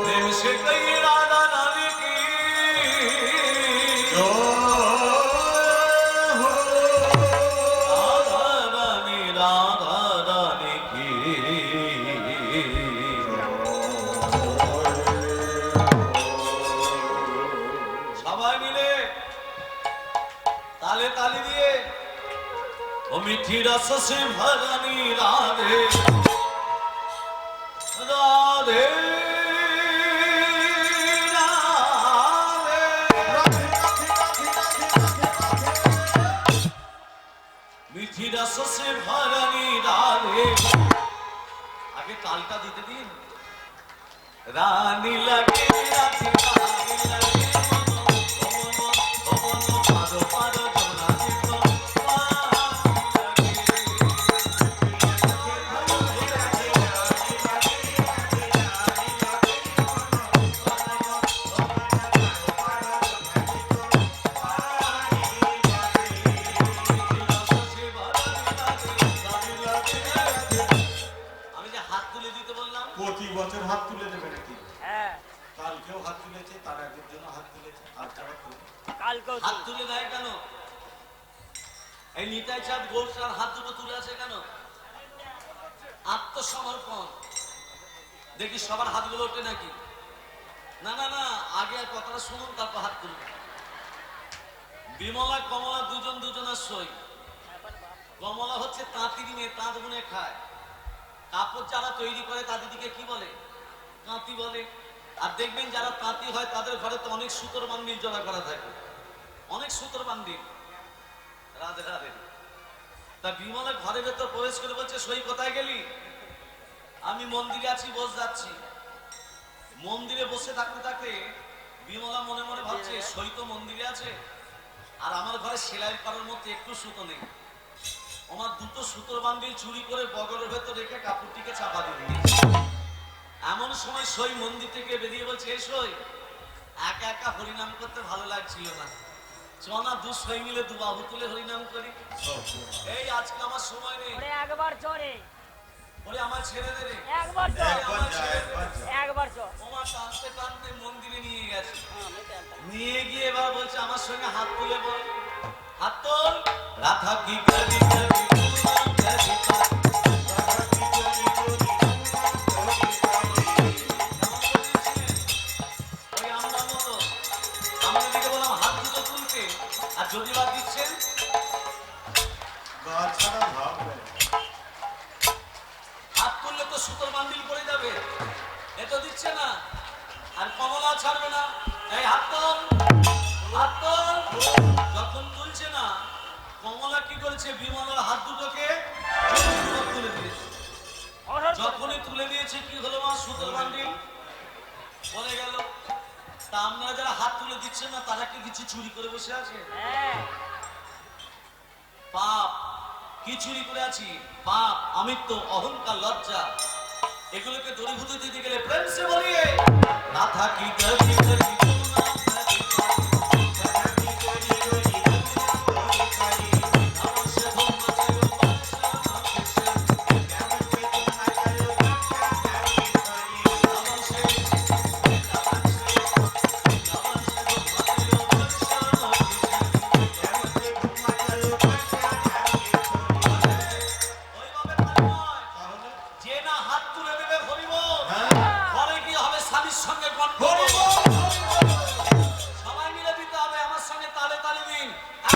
প্রেম সে কইয়ে রাধা রানী কি মিঠি রস সে ভরানি রাধে রাধে মিঠি রস সে ভরানি রাধে। আগে তালটা দিতে দিন। রানী লাগে রাধে রানী লাগে প্রতি বছর হাত তুলে দেবে নাকি? হ্যাঁ, কালকেও হাত তুলেছে, তার আগের জন্য হাত তুলেছে, আর যারা কালকেও হাত তুলে দেয় কেন? এই নিতাই চাঁদ গোলসার হাত দুটো তুলে আছে কেন? আত্মসমর্পণ। দেখি সবার হাতগুলো ওঠে নাকি? না না না, আগে আর কথাটা শুনুন, তারপর হাত তুলুন। বিমলা কমলা দুজন দুজনের সই। কমলা হচ্ছে তাঁতির মেয়ে, তাঁত বুনে খায়। কাপড় যারা তৈরি করে তাদেরকে কি বলে? তাঁতি বলে। আর দেখবেন যারা তাঁতি হয় তাদের ঘরে তো অনেক সুতোর বান্ডিল জমা করা থাকে, অনেক সুতোর বান্ডিল। রাধে রাধে। তা বিমলা ঘরের ভেতর প্রবেশ করে বলছে, সই কোথায় গেলি? আমি মন্দিরে আছি, বস যাচ্ছি। মন্দিরে বসে থাকতে থাকতে বিমলা মনে মনে ভাবছে, সই তো মন্দিরে আছে, আর আমার ঘরে সেলাই করার মধ্যে একটু সুতো নেই। আমার দুটো সুতোর বান্ডিল চুরি করে বগলের ভেতর রেখে কাপড়টিকে চাপা দিয়ে দিয়েছে। এমন সময় সই মন্দির থেকে বেরিয়ে বলছে, এই সই, একা একা হরিনাম করতে ভালো লাগছিল না, চনা দু সই মিলে দু বাহু তুলে হরিনাম করি। এই আজকে আমার সময় নেই, ওরে একবার চড়ে, ওরে আমার ছেড়ে দে রে, একবার চড়, একবার যা, একবার যা। একবার চড়। ওমা টানতে টানতে মন্দিরে নিয়ে গেছে। হ্যাঁ, আমি জানতাম। নিয়ে গিয়ে এবার বলছে, আমার সঙ্গে হাত তুলে বল, হাত তোল। রাধা কি করি করি গুণাম করি করি। ওই আমার মতো আমরা দিকে বললাম হাত দুটো তুলতে, আর যদি বা দিচ্ছেন গা ছাড়া ভাব নেই। হাত তুললে তো সুতোর বান্ডিল পড়ে যাবে, এ তো দিচ্ছে না। আর কমলা ছাড়বে না, এই হাত তোল, হাত তোল। যখন তুলছে না, কমলা কি করেছে, বিমলার হাত দুটোকে তুলে দিয়েছে। যখনই তুলে দিয়েছে কি হলো মা, সুতোর বান্ডিল পড়ে গেল। তা আপনারা যারা হাত তুলে দিচ্ছেন না, তারা কি কিছু চুরি করে বসে আছে? হ্যাঁ, পাপ। কি চুরি করে আছি? পাপ, আমিত্ব, অহংকার, লজ্জা, এগুলোকে দূরীভূত দিতে গেলে প্রেম সে বলিয়ে রাধা কি করি করি গুণাম করি করি। আমার সে ধন মাচায় বাদশা নাচে। আমার সে আমার সে ধন মাচায় বাদশা নাচে। ওইভাবে খালি নয়, তাহলে যে না হাত তুলে দেবে হরিবল, হ্যাঁ, ঘরে গিয়ে হবে স্বামীর সঙ্গে গন্ডগোল। হরিবল, হরিবল। সবাই মিলে দিতে হবে, আমার সঙ্গে তালে তালে দিন।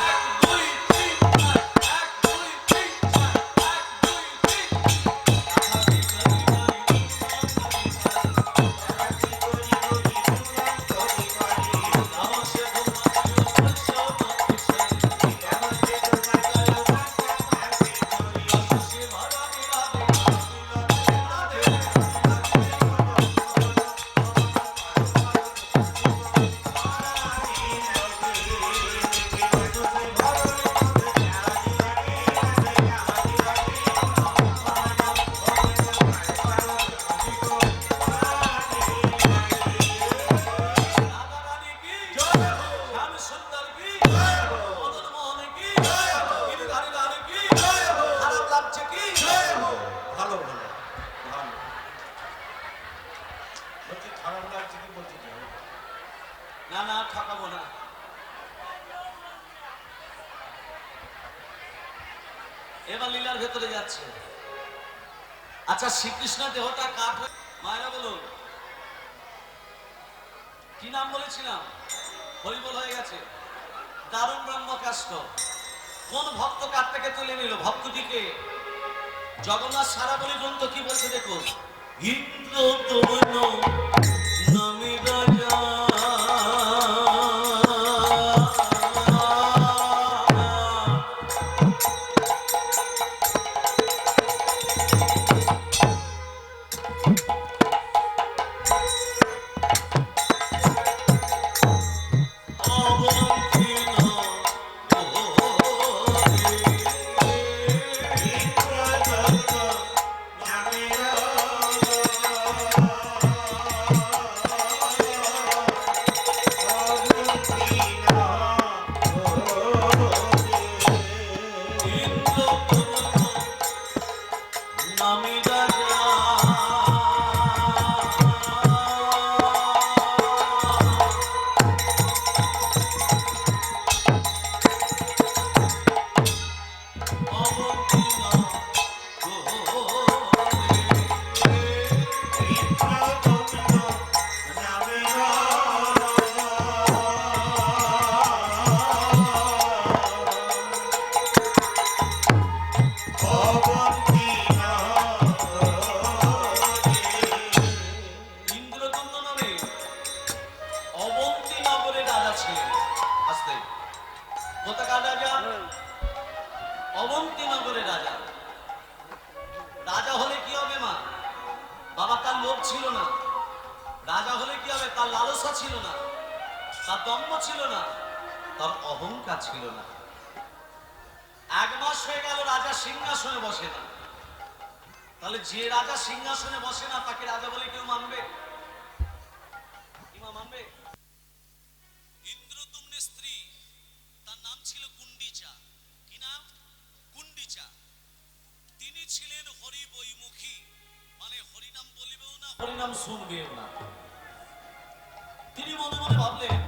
1 2 3 4, 1 2 3 4, 1 2 3। আমার সে ধন মাচায় বাদশা নাচে। সে ভাড়া মিলাবে রাধা রানী কি, শ্যাম সুন্দর কি, মদন মোহন কি, গিরিধারী রানী কি, খারাপ লাগছে কি? ভালো ভালো ভালো। বলছি খারাপ লাগছে কি বলছি? না না, ঠকাবো না। এবার লীলার ভেতরে যাচ্ছে। আচ্ছা, শ্রীকৃষ্ণ দেহটা কাঠ হয়ে, মায়েরা বলুন কি নাম বলেছিলাম, হরিবল হয়ে গেছে। দারুণ ব্রহ্মকাষ্ট। কোন ভক্ত কাঠ থেকে তুলে নিল? ভক্তটিকে। জগন্নাথ সারাবলি গ্রন্থ কি বলছে দেখুন, ইন্দ্র দমন নামে রাজা কার রাজা? অবন্তিনগরের রাজা। রাজা হলে কি হবে মা? বাবা তার লোভ ছিল না। রাজা হলে কি হবে? তার লালসা ছিল না, তার দম্ভ ছিল না, তার অহংকার ছিল না। 1 মাস হয়ে গেল রাজা সিংহাসনে বসে না। তাহলে যে রাজা সিংহাসনে বসে না তাকে রাজা বলে কেউ মানবে? কিমা মানবে? ইন্দ্রদুম্নের স্ত্রী, তার নাম ছিল কুণ্ডিচা। কি নাম? কুণ্ডিচা। তিনি ছিলেন হরি বৈমুখী, মানে হরিনাম বলিবেও না, হরিনাম শুনবেও না। তিনি মনে মনে ভাবলেন,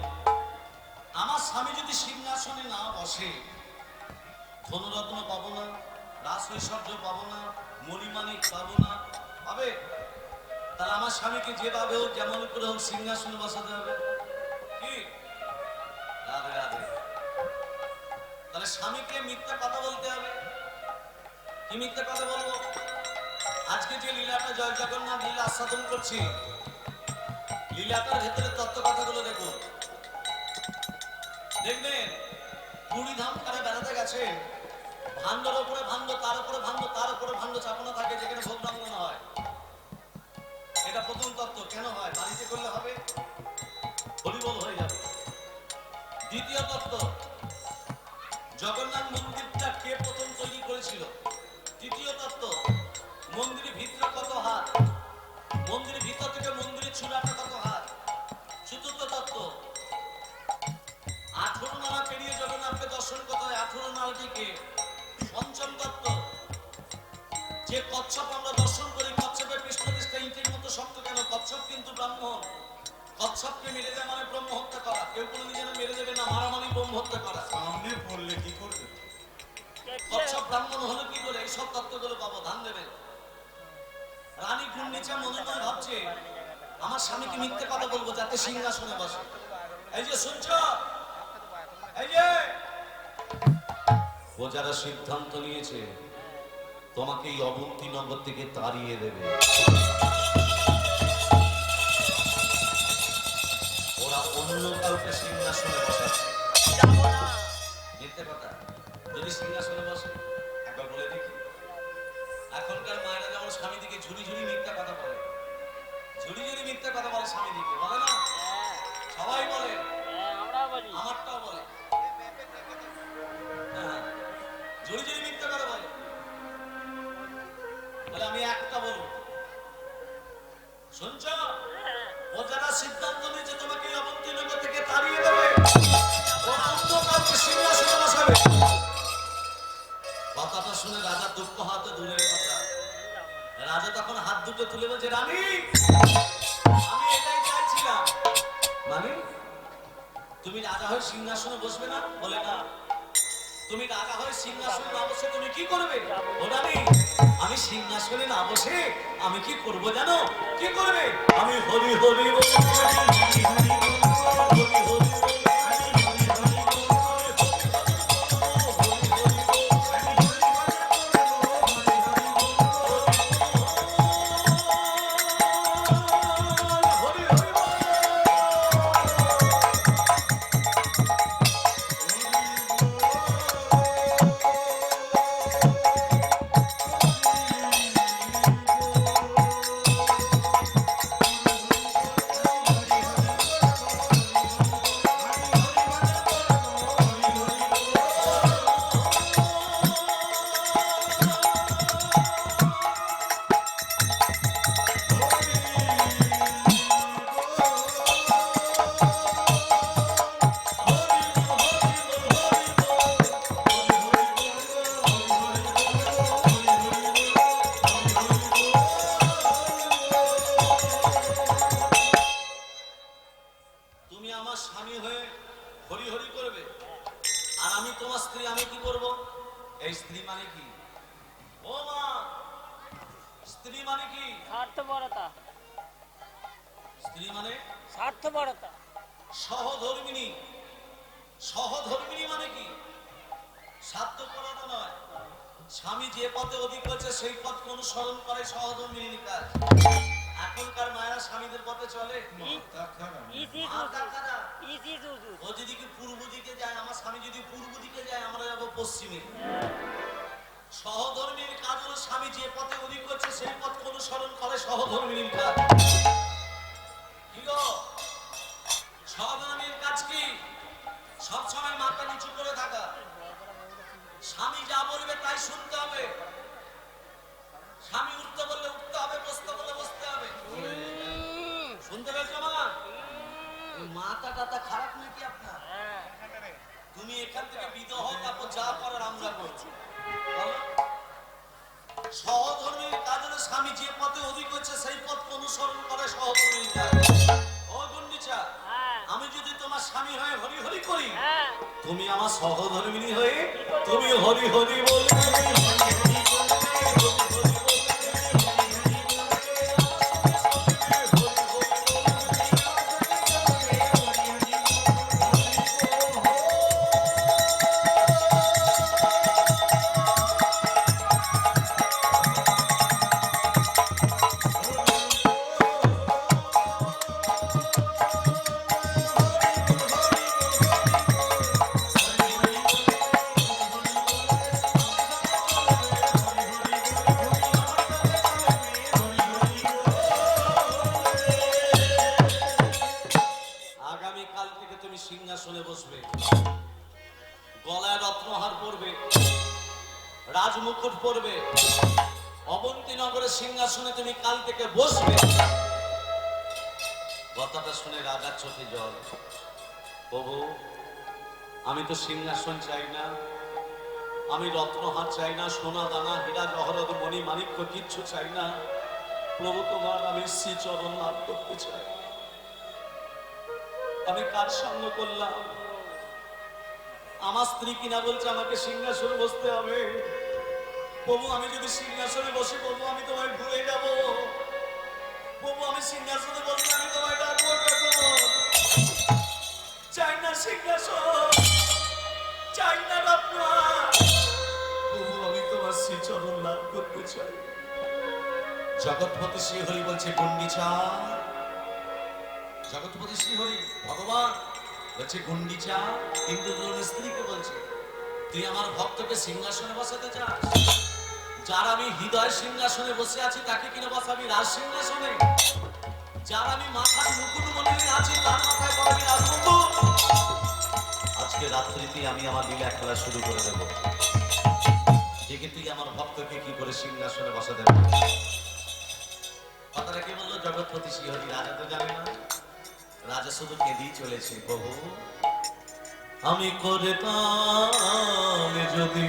আমার স্বামী যদি সিংহাসনে না বসে, ধনরত্ন পাবো না, রাস ঐশ্বর্য পাবো না, মণিমাণিক পাবো না, পাবে? তাহলে আমার স্বামীকে যেভাবে হোক, যেমন করে হোক সিংহাসনে বসাতে হবে। কি? রাধে রাধে। তাহলে স্বামীকে মিথ্যা কথা বলতে হবে। কি মিথ্যা কথা বলবো? আজকে যে লীলাটা জয় জগন্নাথ লীলা আস্বাদন করছি, লীলাটার ভেতরে তত্ত্ব কথাগুলো দেখুন। দেখবেন পুরী ধাম তারা বেড়াতে গেছে, ভান্ডর উপরে ভান্ড, তার উপরে ভান্ড, তার উপরে ভান্ড চাপানো থাকে, যেখানে ভোগ রান্না হয়। এটা প্রথম তত্ত্ব। কেন হয়? বাড়িতে করলে হবে, হরিবল হয়ে যাবে। দ্বিতীয় তত্ত্ব, জগন্নাথ মন্দিরটা কে প্রথম তৈরি করেছিল? তৃতীয় তত্ত্ব, মন্দিরের ভিতরে কত হাত, মন্দিরের ভিতর থেকে মন্দিরের চূড়াটা কত হাত। চতুর্থ তত্ত্ব, 18 নালা পেরিয়ে জগন্নাথকে দর্শন করতে হয়, 18 নালাটিকে। পঞ্চম তত্ত্ব, যে কচ্ছপ আমরা দর্শন করি, কচ্ছপের পৃষ্ঠদেশটা ইটের মতো শক্ত কেন? কচ্ছপ কিন্তু ব্রাহ্মণ। কচ্ছপকে মেরে দেয় মানে ব্রহ্ম হত্যা করা। কেউ কোনোদিন যেন মেরে দেবে না, মারা মানে ব্রহ্ম হত্যা করা। সামনে পড়লে কি করবে? কচ্ছপ ব্রাহ্মণ হলো কি করে? এইসব তত্ত্বগুলো পাবো, ধান দেবেন। রানী কুণ্ডিচা মনে মনে ভাবছে, আমার স্বামীকে মিথ্যে কথা বলবো যাতে সিংহাসনে বসে। এই যে শুনছ, এই যে ও যারা সিদ্ধান্ত নিয়েছে তোমাকে এই অবন্তিনগর থেকে তাড়িয়ে দেবে, ওরা অন্য কাউকে সিংহাসনে বসাচ্ছে। যাবো না। মিথ্যে কথা। যদি সিংহাসনে বসে, একবার বলে দেখি। এখনকার মায়েরা যেমন স্বামী দিকে ঝুড়ি ঝুড়ি মিথ্যা কথা বলে, ঝুড়ি ঝুড়ি মিথ্যা কথা বলে স্বামী দিকে, বলে না? হ্যাঁ, সবাই বলে, হ্যাঁ, আমরাও বলি। আমারটাও বলে। হ্যাঁ, ঝুড়ি ঝুড়ি মিথ্যা কথা বলে। বলে আমি একটা বলবো, শুনছ? ও যারা সিদ্ধান্ত নিয়েছে তোমাকে এই অবন্তিনগর থেকে তাড়িয়ে দেবে, ওরা অন্য কাউকে সিংহাসনে বসাবে। কথাটা শুনে রাজা দুঃখ হাতে দূরের কথা। রাজা তখন হাত দুটো তুলে বলছে, রানী আমি এটাই চাইছিলাম। মানে তুমি রাজা হয়ে সিংহাসনে বসবে না? বলে না। তুমি রাজা হয়ে সিংহাসনে না বসে তুমি কি করবে? ও রানী, আমি সিংহাসনে না বসে আমি কি করব জানো? কি করবে? আমি হরি হরি বলি, হরি হরি বলি, হরি হরি স্বার্থপরতা। স্ত্রী মানে স্বার্থপরতা। সহধর্মিণী। সহধর্মিণী মানে কি? স্বার্থপরতা নয়। স্বামী যে পথে অধিক হচ্ছে সেই পথকে অনুসরণ করে সহধর্মিণী কাজ। এখনকার মায়েরা স্বামীদের পথে চলে। মাথা খারাপ। মাথা খারাপ। ইজি ও যদি কি পূর্ব দিকে যায়, আমার স্বামী যদি পূর্ব দিকে যায়, আমরা যাবো পশ্চিমে। সহধর্মীর কাজ হলো স্বামী যে পথে অধিক করছে সেই পথ অনুসরণ করে সহধর্মীর কাজ। কি গো, সহধর্মীর কাজ কি? সবসময় মাথা নিচু করে থাকা। স্বামী যা বলবে তাই শুনতে হবে। স্বামী উঠতে বললে উঠতে হবে, বসতে বললে বসতে হবে। শুনতে পেয়েছো মা? মাথা টাথা খারাপ নাকি আপনার? তুমি এখান থেকে বিদহ তারপর যা করার আমরা করছি। বলো। সহধর্মীর কাজ হলো স্বামী যে পথে অধিক হচ্ছে সেই পথ অনুসরণ করে সহধর্মীর কাজ। ও গুন্ডিচা, আমি যদি তোমার স্বামী হয়ে হরি হরি করি, তুমি আমার সহধর্মিনী হয়ে তুমি হরি হরি বলবে। আগামীকাল থেকে তুমি সিংহাসনে বসবে, গলায় রত্নহার পরবে, রাজমুকুট পরবে, অবন্তীনগরের সিংহাসনে তুমি কাল থেকে বসবে। কথাটা শুনে রাজার চোখে জল। প্রভু, আমি তো সিংহাসন চাই না, আমি রত্নহার চাই না, সোনা দানা হীরা জহরত মণি মাণিক্য কিচ্ছু চাই না। প্রভু, তোমার আমি শ্রীচরণ লাভ করতে চাই। আমি কার সঙ্গ করলাম? আমার স্ত্রী কিনা বলছে আমাকে সিংহাসনে বসতে হবে। প্রভু, আমি যদি সিংহাসনে বসি, প্রভু আমি তোমায় ভুলে যাব। প্রভু, আমি সিংহাসনে বসলে আমি তোমায় ডাকবো কখন? চাই না সিংহাসন, চাই না রত্ন। প্রভু, আমি তোমার শ্রীচরণ লাভ করতে চাই। জগৎপতি শ্রীহরি বলছে, গুন্ডিচা। জগৎপতি শ্রীহরি ভগবান বলছে, গুন্ডিচা ইন্দ্রদ্রোণের স্ত্রীকে বলছে, তুই আমার ভক্তকে সিংহাসনে বসাতে চাস? যার আমি হৃদয় সিংহাসনে বসে আছি তাকে কিনে বসাবি রাজ সিংহাসনে? যার আমি মাথার মুকুট মনে আছি তার মাথায় বসাবি রাজমুকুট? আজকে রাত্রিতে আমি আমার লীলা খেলা শুরু করে দেব। দেখে তুই আমার ভক্তকে কি করে সিংহাসনে বসাতে পারবি? কথাটা কি বললো জগৎপতি শ্রীহরি? রাজা তো জানে না, রাজা শুধু কেঁদেই চলেছে। প্রভু, আমি করতাম যদি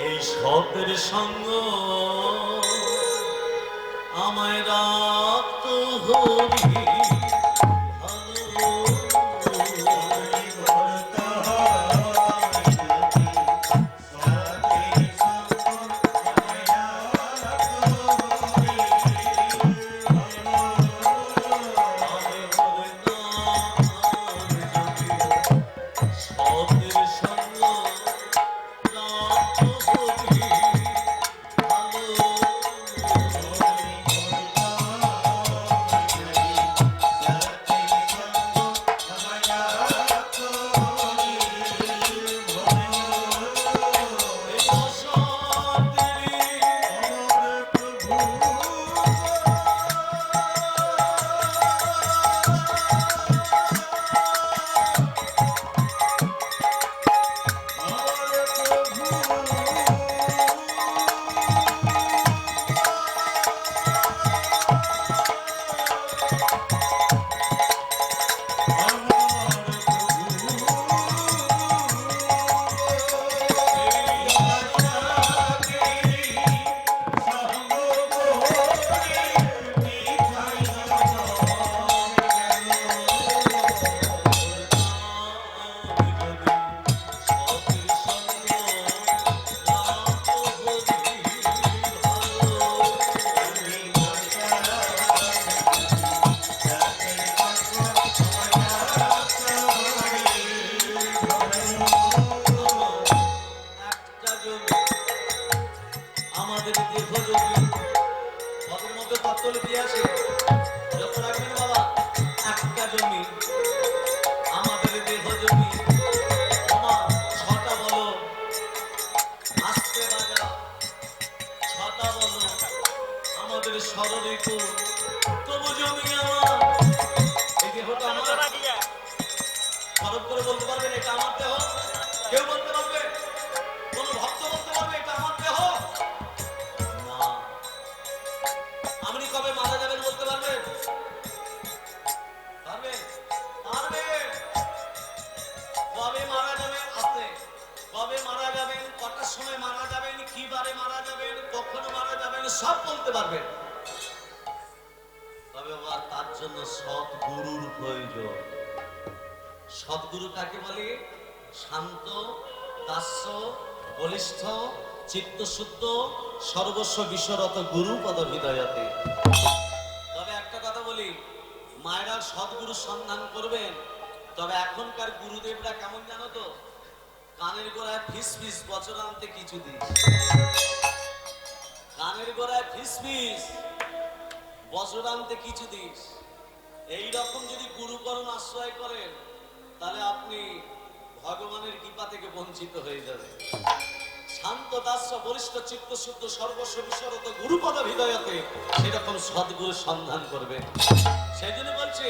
এই সতের সঙ্গ, আমায় রাখত হরি বোতল কি আছে যত রাখবেন বাবা একটা জমি আমাদের দেহ জমি আমার ছটা বলো আসতে বাজা ছটা বলো আমাদের ষড়ঋতু তবু জমি আমার এই দেহটা আমার খরচ করে বলতে পারবেন এটা আমার দেহ কেউ বলতে পারবে কোন ভক্ত বলতে পারবে এটা আমার দেহ না আপনি কবে মারা যাবেন বলতে পারবেন পারবেন পারবেন কবে মারা যাবেন আসতে কবে মারা যাবেন কটার সময় মারা যাবেন কি বারে মারা যাবেন কখন মারা যাবেন সব বলতে পারবেন তবে বাবা তার জন্য সৎ গুরুর প্রয়োজন সদ্গুরু কাকে বলে শান্ত দাস্য বলিষ্ঠ চিত্তশুদ্ধ সর্বস্ব বিশ্বরত গুরু পদ হৃদয়তে তবে একটা কথা বলি মায়েরা সদ্গুরু সন্ধান করবেন তবে এখনকার গুরুদেবরা কেমন জানো তো কানের গোড়ায় ফিস ফিস বছরান্তে কিছু দিস কানের গোড়ায় ফিস ফিস বছরান্তে কিছু দিস এইরকম যদি গুরুকরণ আশ্রয় করেন তাহলে আপনি ভগবানের কৃপা থেকে বঞ্চিত হয়ে যাবেন শান্ত দাস্য বলিষ্ঠ চিত্তশুদ্ধ সর্বস্ব বিশ্বরত গুরুপদ হৃদয়তে সেরকম সদ্গুরু সন্ধান করবেন সেই জন্য বলছে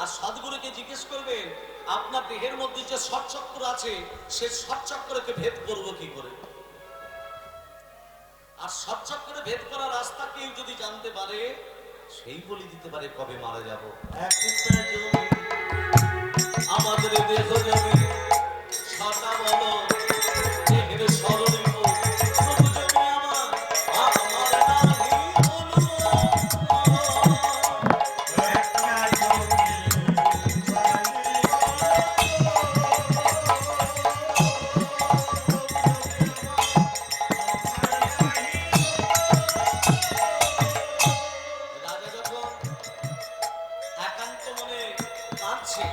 আর সদ্গুরুকে জিজ্ঞেস করবেন আপনার দেহের মধ্যে যে ষটচক্র আছে সেই ষটচক্রকে ভেদ করবো কি করে আর ষটচক্রে ভেদ করার রাস্তা কেউ যদি জানতে পারে সেই বলে দিতে পারে কবে মারা যাব একটা জমি আমাদের দেহ জমি ছটা বলো দেহের ষড়ঋতু তবু জমি আমার আমার নাহি একটা জমি রাজা যখন একান্ত মনে কাঁদছে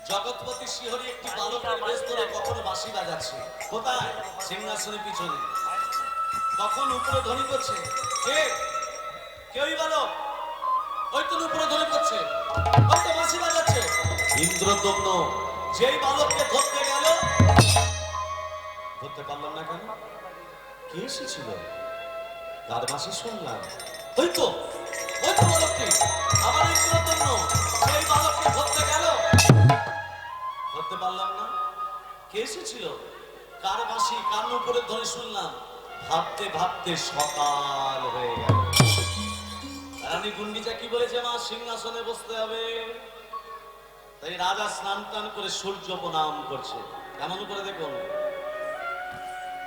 জগৎপতি শিহরি একটি বালকের বেশ ধরে কখনো বাঁশি বাজাচ্ছে কোথায় সিংহাসনের পিছনে কখন উপরে ধ্বনি করছে কে কেউই বালক ওই তো উপরে ধ্বনি করছে ওই তো বাঁশি বাজাচ্ছে ইন্দ্রদম্ন যেই বালককে ধরতে গেল ধরতে পারলাম না কেন কে এসেছিল কার বাঁশি শুনলাম ওই তো বালকটি আবার ইন্দ্রদম্ন সেই বালককে ধরতে গেল ধরতে পারলাম না কে এসেছিল কার বাঁশি কার উপরে ধ্বনি শুনলাম ভাবতে ভাবতে সকাল হয়ে গেল রানী গুন্ডিচা কি বলেছে মা সিংহাসনে বসতে হবে তাই রাজা স্নান টান করে সূর্য প্রণাম করছে কেমন করে দেখুন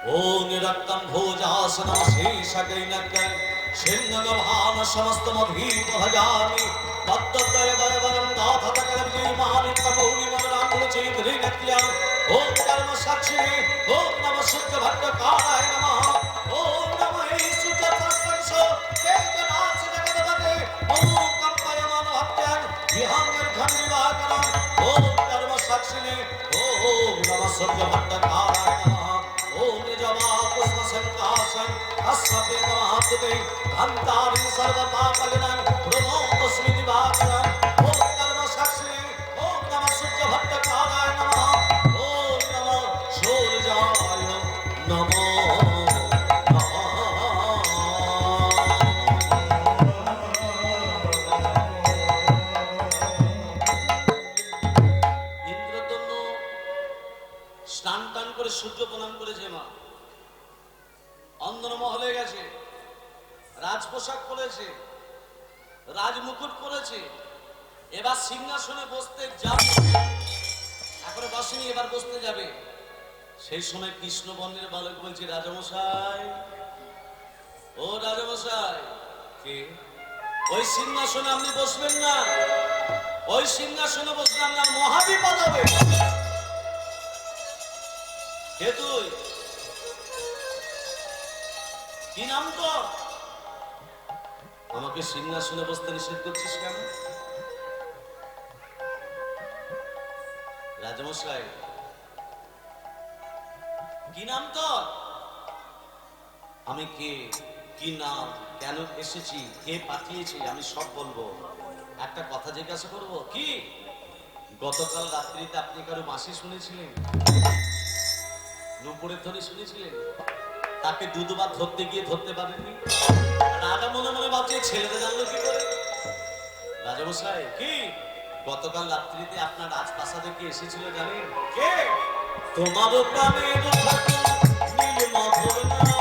ও নিরক্তম ভোজাসনম শেষকৈনকং সিংহগভান সমস্তমভীম ভজামি তত্তদয় বয়বরম দাথতকরবি মানিকমৌলি মনরাঙ্গুলচৈদ্রিনত্যং ওম কর্ম সাক্ষিণে ওম নমঃ শুদ্ধ ভট্টকারায় নমঃ ওম নমঃ সুততসংস কেতনাস জগদপতে ওম কম্পয়মান ভক্ত্যং বিহঙ্গর ঘন্নিবাকরম ওম কর্ম সাক্ষিণে ওম নমঃ শুদ্ধ ভট্টকারায় নমঃ ওম নিজবা পুষ্প সংকাশং अस्मते नमः धन्तारिं सर्वपापगणं प्रणो तस्मै दिवाकरं ओम कर्म साक्षिणे ओम नमः शुद्ध भट्टकाराय नमः ओम नमः सूर्याय नमः ইন্দ্রদম্ন স্নান টান করে সূর্য প্রণাম করেছে মা অন্দরমহলে গেছে রাজ পোশাক পরেছে রাজ মুকুট পরেছে এবার সিংহাসনে বসতে যাবে এখনো বসেনি এবার বসতে যাবে সেই সময় কৃষ্ণ বর্ণের বালক বলছে রাজামশাই ও রাজামশাই কে ওই সিংহাসনে আপনি বসবেন না ওই সিংহাসনে বসলে আপনার মহাবিপদ হবে কে তুই কি নাম তো আমাকে সিংহাসনে বসতে নিষেধ করছিস কেন রাজমশাই কি নাম তো আমি কে কি নাম, কেন এসেছি, কে পাঠিয়েছে, আমি সব বলবো। একটা কথা জিজ্ঞাসা করব, কি গতকাল রাত্রিতে আপনি কারো বাঁশি শুনেছিলেন, নুপুরের ধ্বনি শুনেছিলেন? তাকে দুধবার ধরতে গিয়ে ধরতে পারেননি? রাজা মনে মনে ভাবছে ছেলেটা জানলো কি করে। রাজামশাই, কি গতকাল রাত্রিতে আপনার রাজপ্রাসাদে কে এসেছিল জানেন? কে? তোমার প্রাণের ঠাকুর নীলমাধব নাম।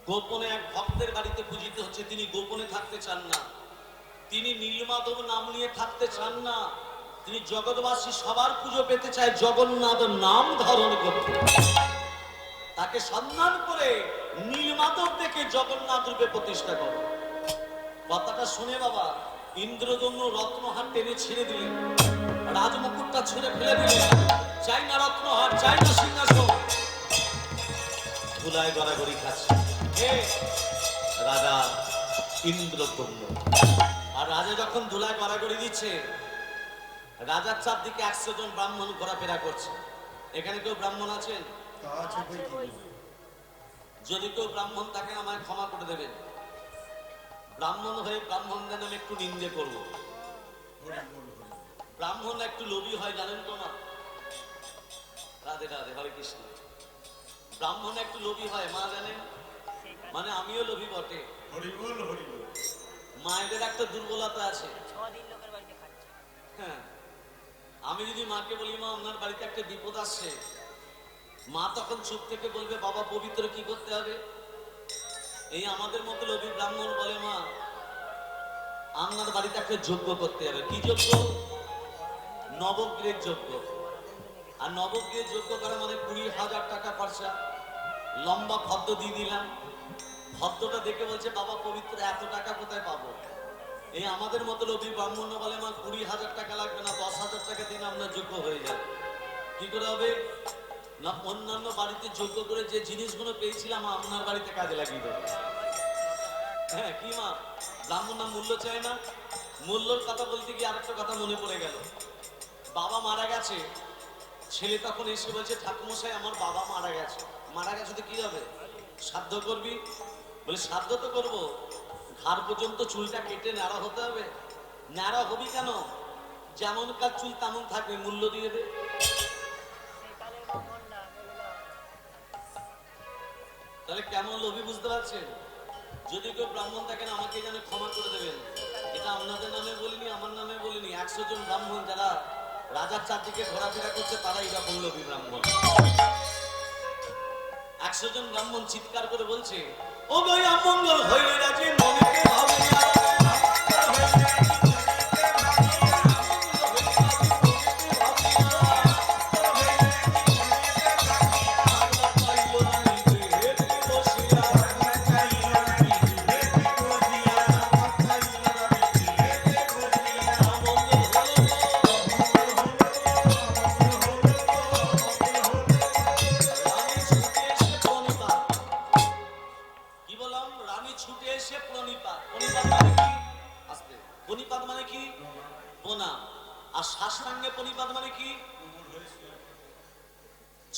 গোপনে এক ভক্তের বাড়িতে পূজিত হচ্ছে, তিনি গোপনে থাকতে চান না, তিনি নীলমাধব নাম নিয়ে থাকতে চান না, তিনি জগৎবাসী সবার পুজো পেতে চায় জগন্নাথ নাম ধারণ করতে। তাকে সম্মান করে নীলমাধব থেকে জগন্নাথ রূপে প্রতিষ্ঠা করো। কথাটা শুনে বাবা ইন্দ্রজন্য রত্নহার টেনে ছেড়ে দিলেন, রাজমুকুটটা ছুঁড়ে ফেলে দিলেন, চাই না রত্নহার, চাই না সিংহাসন, ধুলায় গড়াগড়ি খাচ্ছে রাজা ইন্দ্রদম্ন। আর রাজা যখন ধুলায় গড়াগড়ি দিচ্ছে, রাজার চারদিকে 100 জন ব্রাহ্মণ ঘোরাফেরা করছে। এখানে কেউ ব্রাহ্মণ আছেন? যদি কেউ ব্রাহ্মণ তাকে আমায় ক্ষমা করে দেবেন। ব্রাহ্মণ হয়ে ব্রাহ্মণদের নামে একটু নিন্দে করব। ব্রাহ্মণ একটু লোভী হয় জানেন তো মা? রাধে রাধে, হরে কৃষ্ণ। ব্রাহ্মণ একটু লোভী হয় মা, জানেন? মানে আমিও লোভী বটে। মায়েদের একটা দুর্বলতা আছে। হ্যাঁ, আমি যদি মাকে বলি মা আপনার বাড়িতে একটা বিপদ আসছে, মা তখন চুপ থেকে বলবে বাবা পবিত্র কি করতে হবে? এই আমাদের মতো লোভী ব্রাহ্মণ বলে মা আপনার বাড়িতে একটা যজ্ঞ করতে হবে। কি যজ্ঞ? নবগ্রহের যজ্ঞ। আর নবগ্রহের যজ্ঞ করা মানে 20,000 টাকা খরচা। লম্বা ফদ্দ দিয়ে দিলাম, ফদ্দটা দেখে বলছে বাবা পবিত্র এত টাকা কোথায় পাবো? এই আমাদের মতো লোভী ব্রাহ্মণ বলে মা 20,000 টাকা লাগবে না, 10,000 টাকা দিন আপনার যোগ্য হয়ে যাবে। কি করে হবে না, অন্যান্য বাড়িতে যোগ্য করে যে জিনিসগুলো পেয়েছিলাম আপনার বাড়িতে কাজে লাগিয়ে দেবো। হ্যাঁ, কি মা ব্রাহ্মণ না মূল্য চায় না? মূল্যর কথা বলতে গিয়ে আরেকটা কথা মনে পড়ে গেল। বাবা মারা গেছে, ছেলে তখন এসে বলছে ঠাকুমশাই আমার বাবা মারা গেছে। মারা গেছে তো কি হবে? শ্রাদ্ধ করবি? বলে শ্রাদ্ধ তো করবো, ঘাড় পর্যন্ত চুলটা কেটে ন্যাড়া হতে হবে। ন্যাড়া হবি কেন? যেমন কার চুল তেমন থাকবে, মূল্য দিয়ে দে। তাহলে কেমন লোভী বুঝতে পারছেন? যদি কেউ ব্রাহ্মণ থাকেন আমাকে যেন ক্ষমা করে দেবেন। এটা আপনাদের নামে বলিনি, আমার নামে বলিনি। 100 জন ব্রাহ্মণ যারা রাজার চারদিকে ঘোরাফেরা করছে তারা এরকম লোভী ব্রাহ্মণ। 100 জন ব্রাহ্মণ চিৎকার করে বলছে ও গই অমঙ্গল হইলে রাজে মনেতে ভাবিয়া।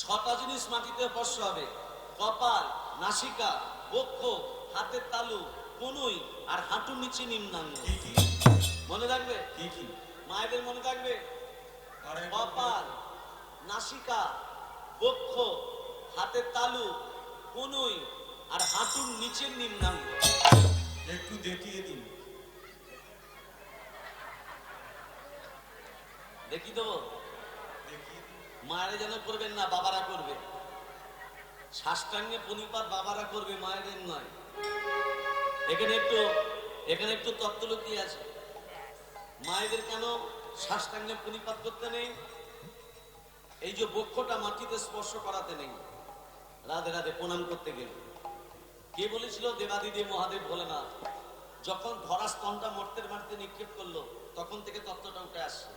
ছটা জিনিস মাটিতে স্পর্শ হবে: কপাল, নাসিকা, বক্ষ, হাতের তালু, কনুই আর হাঁটুর নিচে নিম্নাঙ্গ। মনে রাখবে? মায়েদের মনে থাকবে। কপাল, নাসিকা, বক্ষ, হাতের তালু, কোনই আর হাঁটুর নিচের নিম্নাঙ্গ। একটু দেখিয়ে দিন। দেখি দেবো? দেখিয়ে দিন। মায়েরা যেন করবেন না, বাবারা করবে। সাষ্টাঙ্গে প্রণিপাত বাবারা করবে, মায়েদের নয়। এখানে একটু তত্ত্ব লুকিয়ে আছে। মায়েদের কেন সাষ্টাঙ্গে প্রণিপাত করতে নেই? এই যে বক্ষটা মাটিতে স্পর্শ করাতে নেই, রাধে রাধে প্রণাম করতে গেলে। কে বলেছিল? দেবাদিদেব মহাদেব ভোলেনাথ যখন ধরা স্তনটা মর্তের মাটিতে নিক্ষেপ করলো, তখন থেকে তত্ত্বটা উঠে আসছে।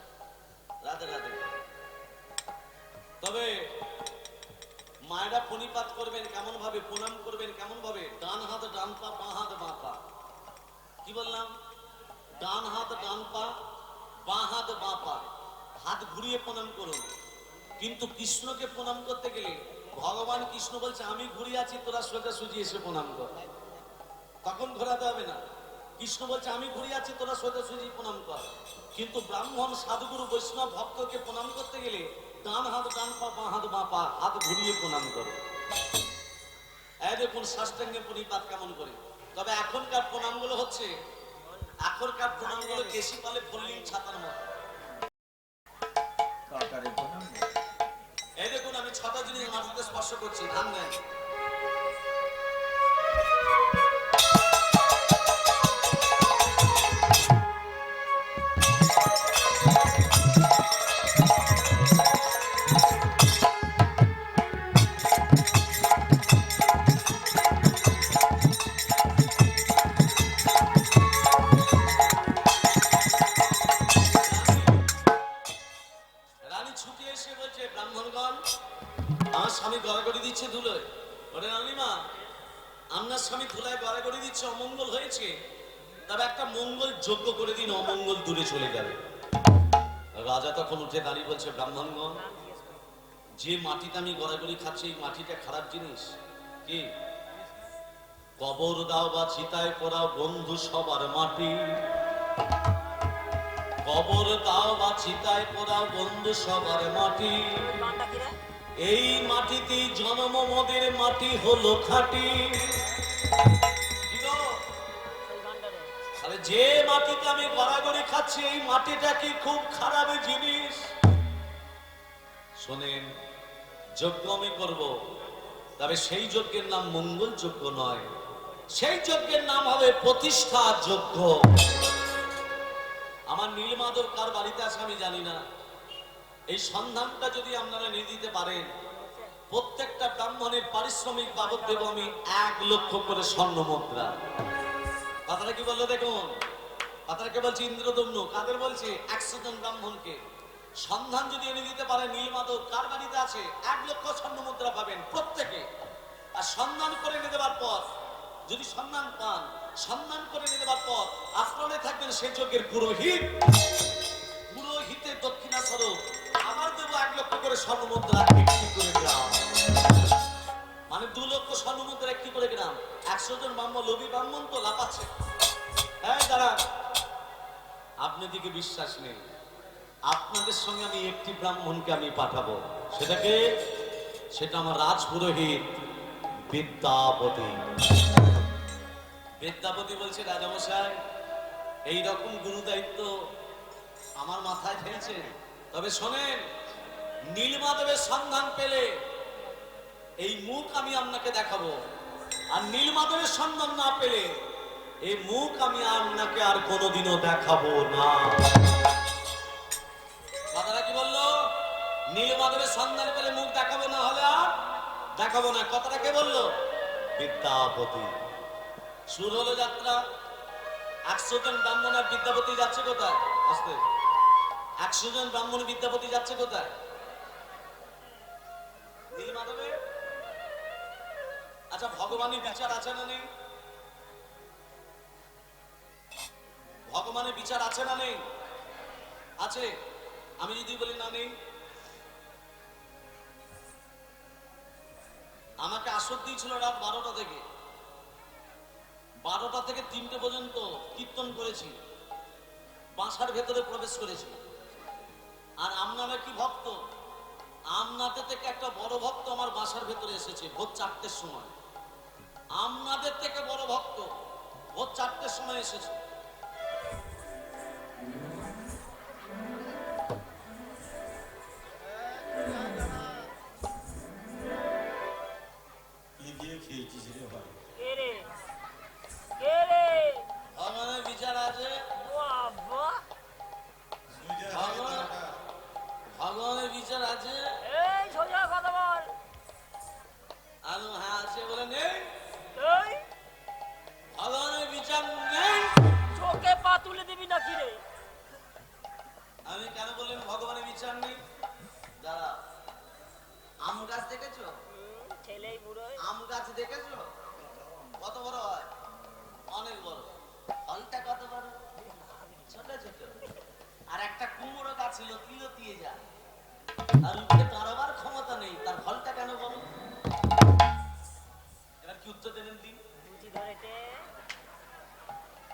রাধে রাধে। তবে মায়েরা প্রণিপাত করবেন কেমন ভাবে, প্রণাম করবেন কেমন ভাবে? ডান হাত ডান পা, বাঁ হাত বাঁ পা। কি বললাম? ডান হাত ডান পা, বাঁ হাত বাঁ পা, হাত ঘুরিয়ে প্রণাম করুন। কিন্তু কৃষ্ণকে প্রণাম করতে গেলে ভগবান কৃষ্ণ বলছে, আমি ঘুরিয়ে আছি, তোরা সোজাসুজি এসে প্রণাম কর। তখন ঘোরাতে হবে না। কৃষ্ণ বলছে, আমি ঘুরিয়ে আছি, তোরা সোজাসুজি প্রণাম কর। কিন্তু ব্রাহ্মণ সাধুগুরু বৈষ্ণব ভক্তকে প্রণাম করতে গেলে ডান হাত ডান পা, বাঁ হাত বাঁ পা, হাত ঘুরিয়ে প্রণাম করে। এই দেখুন সাষ্টাঙ্গে প্রণিপাত কেমন করে। তবে এখনকার প্রণামগুলো হচ্ছে, এখনকার প্রণামগুলো কেশি পালে ফল্লিং ছাতার মতো। কাকারে প্রণাম। এই দেখুন আমি 6টা জিনিস মাটিতে স্পর্শ করছি, ধান নেন। রানী ছুটি এসে বলছে, ব্রাহ্মণগণ আমার স্বামী গড়াগড়ি দিচ্ছে ধুলোয়। ওরে রানীমা, আপনার স্বামী ধুলায় গড়াগড়ি দিচ্ছে, অমঙ্গল হয়েছে, তবে একটা মঙ্গল যোগ্য করে দিন, অমঙ্গল দূরে চলে যাবে। রাজা তখন উঠে দাঁড়িয়ে বলছে, ব্রাহ্মণগণ যে মাটিতে আমি গড়াগড়ি খাচ্ছি, এই মাটিটা খারাপ জিনিস। কি? কবর দাও বা চিতায় পোড়াও বন্ধু সবার মাটি, কবর দাও বা চিতায় পোড়াও বন্ধু সবার মাটি, গানটা কি রে? এই মাটিতেই জন্ম মোদের মাটি হলো খাঁটি। কি গো? সেই গানটা রে। তাহলে যে মাটিতে আমি গড়াগড়ি খাচ্ছি, এই মাটিটা কি খুব খারাপ জিনিস? শোনেন, যজ্ঞ আমি করব, তবে সেই যজ্ঞের নাম মঙ্গল যজ্ঞ নয়, সেই যজ্ঞের নাম হবে প্রতিষ্ঠা যজ্ঞ। আমার নীলমাধব কার বাড়িতে আছে আমি জানি না, এই সন্ধানটা যদি আপনারা নিয়ে দিতে পারেন, প্রত্যেকটা ব্রাহ্মণের পারিশ্রমিক বাবদ দেব আমি 1 লক্ষ করে স্বর্ণ মুদ্রা। কথাটা কি বললো দেখুন? কথাটাকে বলছি ইন্দ্রদম্নু। কাদের বলছে? 100 জন ব্রাহ্মণকে। সন্ধান যদি এনে দিতে পারে নীলমাধব কার বাড়িতে আছে, 1 লক্ষ স্বর্ণ মুদ্রা পাবেন প্রত্যেকে। আর সন্ধান করে এনে দেওয়ার পর যদি সন্ধান পান, সন্ধান করে এনে দেওয়ার পর আশ্রমে থাকবেন সেই যজ্ঞের পুরোহিত, পুরোহিতের দক্ষিণা স্বরূপ আবার দেবো 1 লক্ষ করে স্বর্ণ মুদ্রা, একটি করে গ্রাম। মানে 2 লক্ষ স্বর্ণ মুদ্রা একটি করে গ্রাম। 100 জন ব্রাহ্মণ, লোভী ব্রাহ্মণ তো লাফাচ্ছে। হ্যাঁ দাঁড়া, আপনাদিকে বিশ্বাস নেই, আপনাদের সঙ্গে আমি একটি ব্রাহ্মণকে আমি পাঠাবো। সেটা আমার রাজপুরোহিত বিদ্যাপতি। বিদ্যাপতি বলছে, রাজামশাই এইরকম গুরু দায়িত্ব আমার মাথায় ফেলছে। তবে শোনেন, নীলমাধবের সন্ধান পেলে এই মুখ আমি আপনাকে দেখাবো, আর নীলমাধবের সন্ধান না পেলে এই মুখ আমি আপনাকে আর কোনোদিনও দেখাবো না। কথাটা কি বললো? নীলমাধবের সন্ধান পেলে মুখ দেখাবো না, হলে আর দেখাবো না। কথাটা কে বললো? বিদ্যাপতি। শুরু হলো যাত্রা। 100 জন ব্রাহ্মণ আর বিদ্যাপতি যাচ্ছে কোথায়? আস্তে। 100 জন ব্রাহ্মণ বিদ্যাপতি যাচ্ছে কোথায়? নীলমাধবে। আচ্ছা, ভগবানের বিচার আছে না নেই? ভগবানের বিচার আছে না নেই? আছে। আমি যদি বলি না নেই, আমাকে আসর দিয়েছিল রাত 12টা থেকে, 12টা থেকে 3টে পর্যন্ত কীর্তন করেছি, বাসার ভেতরে প্রবেশ করেছি। আর আপনারা কি ভক্ত, আমনাতে থেকে একটা বড় ভক্ত আমার বাসার ভেতরে এসেছে ভোর 4টের সময়। আপনাদের থেকে বড় ভক্ত ভোর 4টের সময় এসেছে। কি দিয়ে খেয়েছিস রে ভাই? কে রে কে রে ভগবানের বিচার আছে, বাবা সুজা ভগবান- দাদা ভগবানের বিচার আছে। এই সোজা কথা বল আর হ্যাঁ আছে বলে নেই, এই ভগবানের বিচার নেই। চোখে পা তুলে দিবি নাকি রে আমি কেন বললেন ভগবানের বিচার নেই? দাদা, আম গাছ দেখেছো? ছেলেই বুড়ো আম গাছ দেখেছো? কত বড় হয়? অনেক বড়। ফলটা কত বড়? ছোট ছোট। আর একটা কুমড়ো গাছ লতিয়ে যায়, আর উঠে দাঁড়াবার ক্ষমতা নেই, তার ফলটা কেন বলো? এবার কি উত্তর দেবেন দিন? বুঝি ধরেছে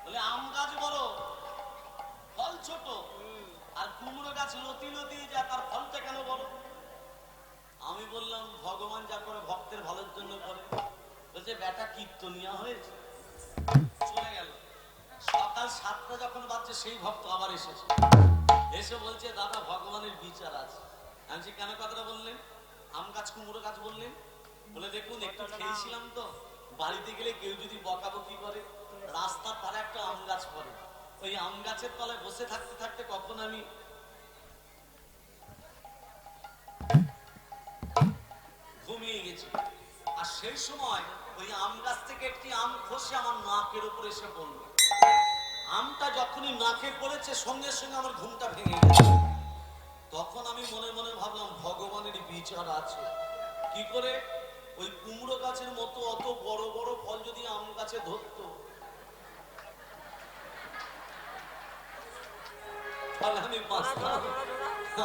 বলে আম গাছ বড়, ফল ছোট, আর কুমড়ো গাছ লতিয়ে যায়, তার ফলটা কেন বলো? আমি বললাম ভগবান যা করে ভক্তের ভালোর জন্য করে। বলছে বেটা কীর্তনিয়া হয়েছে, চলে গেল। সকাল 7টা যখন বাজছে সেই ভক্ত আবার এসেছে, এসে বলছে দাদা ভগবানের বিচার আছে। আমি বলছি কেন কথাটা বললেন? আম গাছ কুমড়ো গাছ বললেন? বলে দেখুন একটু খেয়েছিলাম তো, বাড়িতে গেলে কেউ যদি বকাবকি করে, রাস্তার ধারে একটা আম গাছ পড়ে, ওই আম গাছের তলায় বসে থাকতে থাকতে কখন আমি ঘুমিয়ে গেছি, আর সেই সময় ওই আম গাছ থেকে একটি আম খসে আমার নাকের উপর এসে পড়লো। আমটা যখনই নাকে পড়েছে সঙ্গে সঙ্গে আমার ঘুমটা ভেঙে গেছে। তখন আমি মনে মনে ভাবলাম ভগবানের বিচার আছে। কি করে? ওই কুমড়ো গাছের মতো অত বড় বড় ফল যদি আম গাছে ধরতো, তাহলে আমি বাঁচতাম,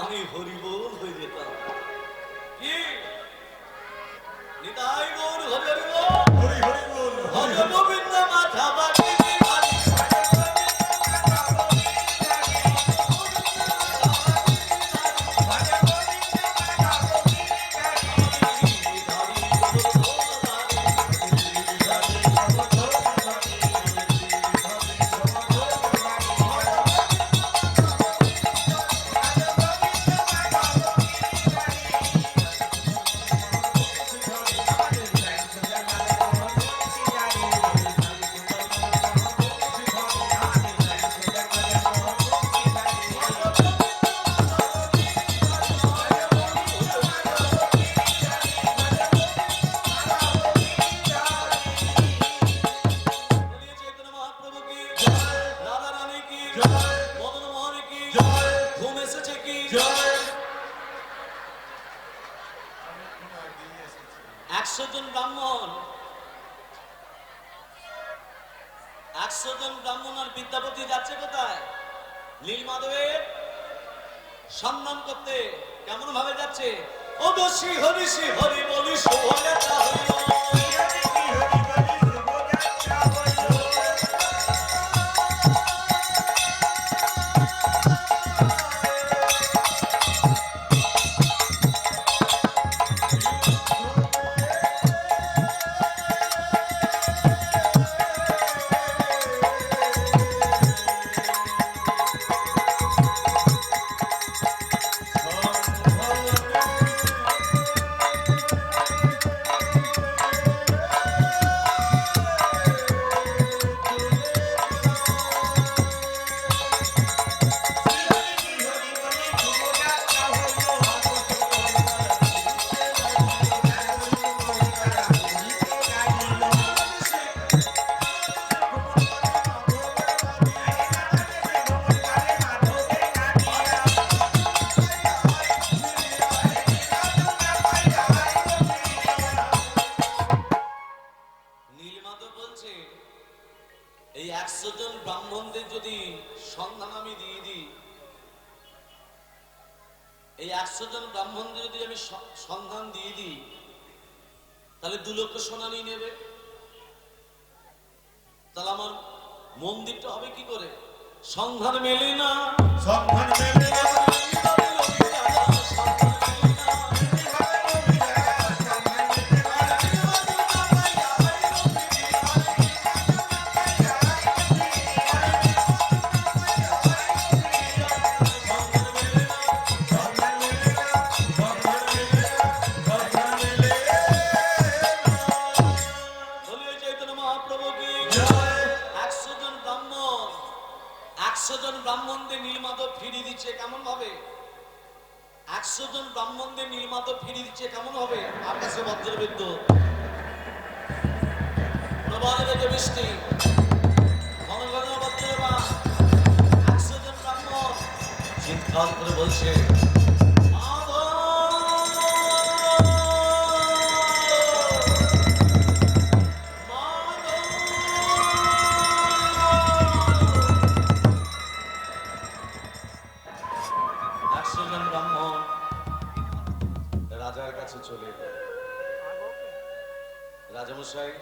আমি হরিবোল হয়ে যেতাম। কি নিতাই গৌর হরি হরি বল। হরি হরি বল। ভজ গোবিন্দ মাথা বাটি বাটি। বিদ্যাপতি যাচ্ছে কোথায়? নীলমাধবের সন্ধান করতে। কেমন ভাবে যাচ্ছে? ও দোষী হরি শ্রী হরি বলি শুভযাত্রা হইল। এই 100 জন ব্রাহ্মণদের যদি সন্ধান আমি দিয়ে দিই, এই 100 জন ব্রাহ্মণদের যদি আমি সন্ধান দিয়ে দিই, তাহলে 2 লক্ষ সোনা নিয়ে নেবে। তাহলে আমার মন্দিরটা হবে কি করে? সন্ধান মেলে না, সন্ধান মেলে না, ব্রাহ্মণদের নীলমাধব ফিরিয়ে দিচ্ছে, কেমন হবে? আকাশে বজ্রবিদ্যুৎ, প্রবল বেগে বৃষ্টি, ঘন ঘন বজ্রবাণ, 100 জন ব্রাহ্মণ চিৎকার করে বলছে, রাজার কাছে চলে এলো। রাজামশাই,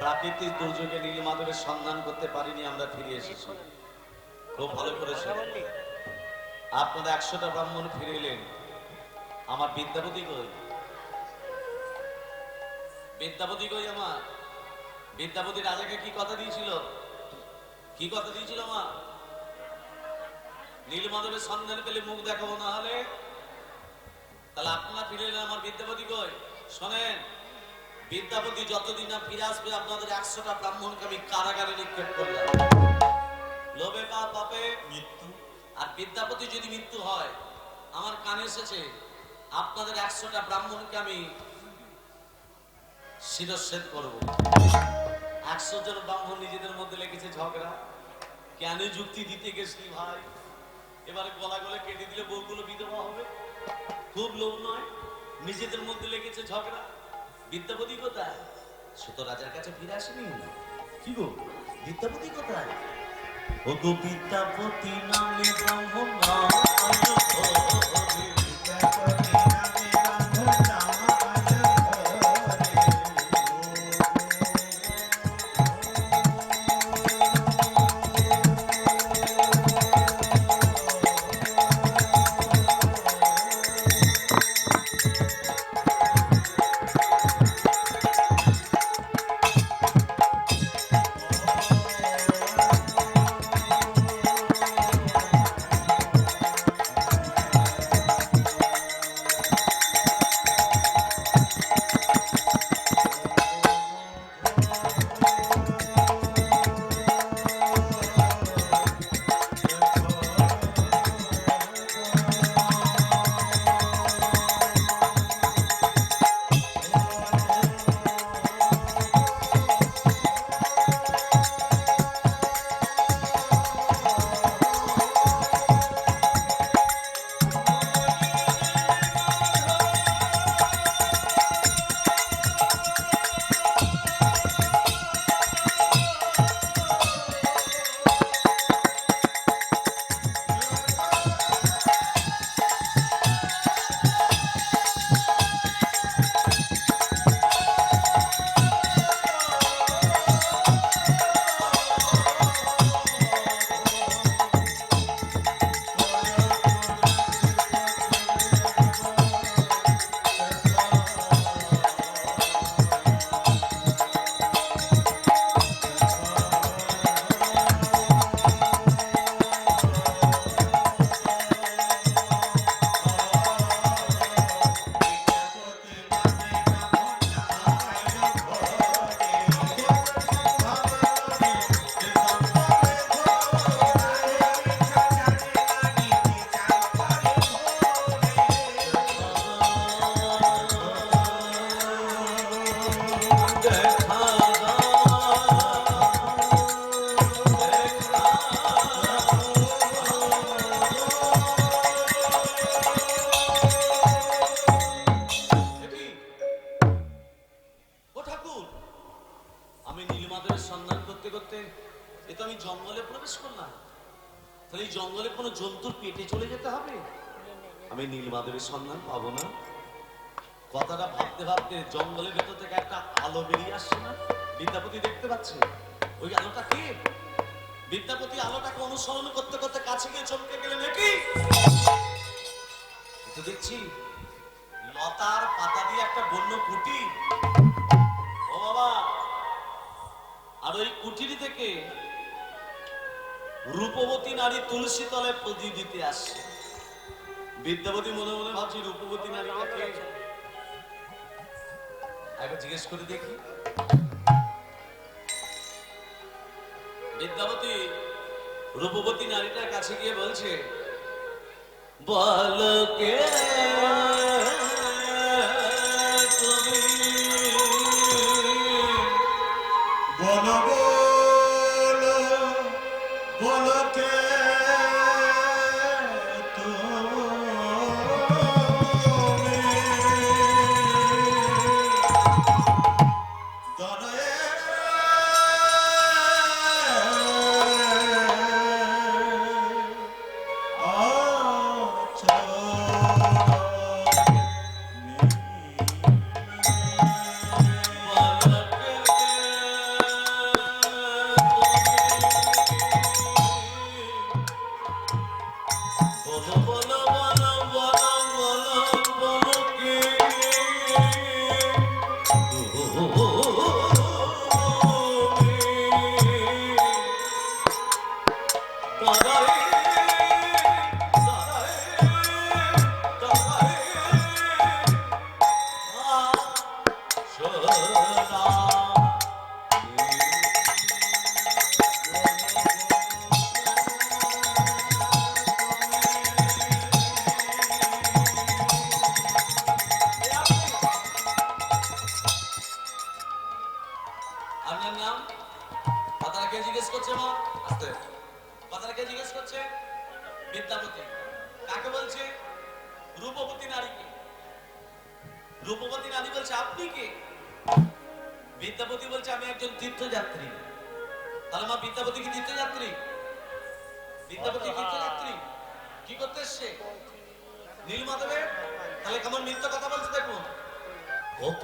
প্রাকৃতিক দুর্যোগে নীলমাধবের সন্ধান করতে পারিনি, আমরা ফিরে এসেছি। খুব ভালো করেছেন, আপনারা 100টা ব্রাহ্মণ ফিরে এলেন। আমার বিদ্যাপতি কই? বিদ্যাপতি কই? আমার বিদ্যাপতি রাজাকে কি কথা দিয়েছিল? কি কথা দিয়েছিল? আমার নীলমাধবের সন্ধান পেলে মুখ দেখাবো, না হলে তাহলে আপনারা ফিরে এলেন। আমার বিদ্যাপতি কই? শোনেন, বিদ্যাপতি যতদিন না ফিরে আসবে, আপনাদের 100টা ব্রাহ্মণকে আমি কারাগারে নিক্ষেপ করলাম। লোভে পাপে মৃত্যু। আর বিদ্যাপতি যদি মৃত্যু হয়, আমার কানে এসেছে, আপনাদের 100টা ব্রাহ্মণকে আমি শিরচ্ছেদ করব। 100 জন ব্রাহ্মণ নিজেদের মধ্যে লেগেছে ঝগড়া। কেন যুক্তি দিতে গেছি ভাই? এবারে গলা গলে কেটে দিলে বউগুলো বিধবা হবে। খুব লোভ নয়? নিজেদের মধ্যে লেগেছে ঝগড়া। বিদ্যাপতি কোথায়? সে তো রাজার কাছে ফিরে আসেনি। কি গো, বিদ্যাপতি কোথায়? ও গো বিদ্যাপতি নামে ব্রাহ্মণ নাম আয়ো ঘরে, বিদ্যাপতি নামে ব্রাহ্মণ নাম আয়ো ঘরে। তাহলে জঙ্গলে কোনো জন্তুর পেটে চলে যেতে হবে? আমি নীলমাধবের সন্ধান পাবো না? কথাটা ভাবতে ভাবতে জঙ্গলের ভেতর থেকে একটা আলো বেরিয়ে আসছে না? বিদ্যাপতি দেখতে পাচ্ছে। ওই আলোটা কি? বিদ্যাপতি আলোটাকে অনুসরণ করতে করতে কাছে গিয়ে চমকে গেলেন। কি তো দেখছি লতার পাতা দিয়ে একটা বন্য কুটি। ও বাবা! আর ওই কুটির থেকে রূপবতী নারী তুলসী তলে প্রদীপ দিতে আসছে। বিদ্যাপতি মনে মনে ভাবছি, রূপবতী নারী কাকে? একবার জিজ্ঞেস করে দেখি। বিদ্যাপতি রূপবতী নারীটার কাছে গিয়ে বলছে, বলো কে তুমি বলো বলো বলো কে তুমি দরে বলো কে বলো বলো বলো বলো বলো বলো কে আপনার নাম? কথাটা কে জিজ্ঞেস করছে মা? আস্তে। কথাটা কে জিজ্ঞেস করছে? বিদ্যাপতি। কাকে বলছে? রূপবতী নারীকে। রূপবতী নারী বলছে আপনি কে? বিদ্যাপতি বলছে আমি একজন তীর্থযাত্রী। তাহলে মা বিদ্যাপতি কি তীর্থযাত্রী? বিদ্যাপতি তীর্থযাত্রী কি করতে এসছে? নীলমাধবের। তাহলে কেমন মিথ্যা কথা বলছে দেখুন। কত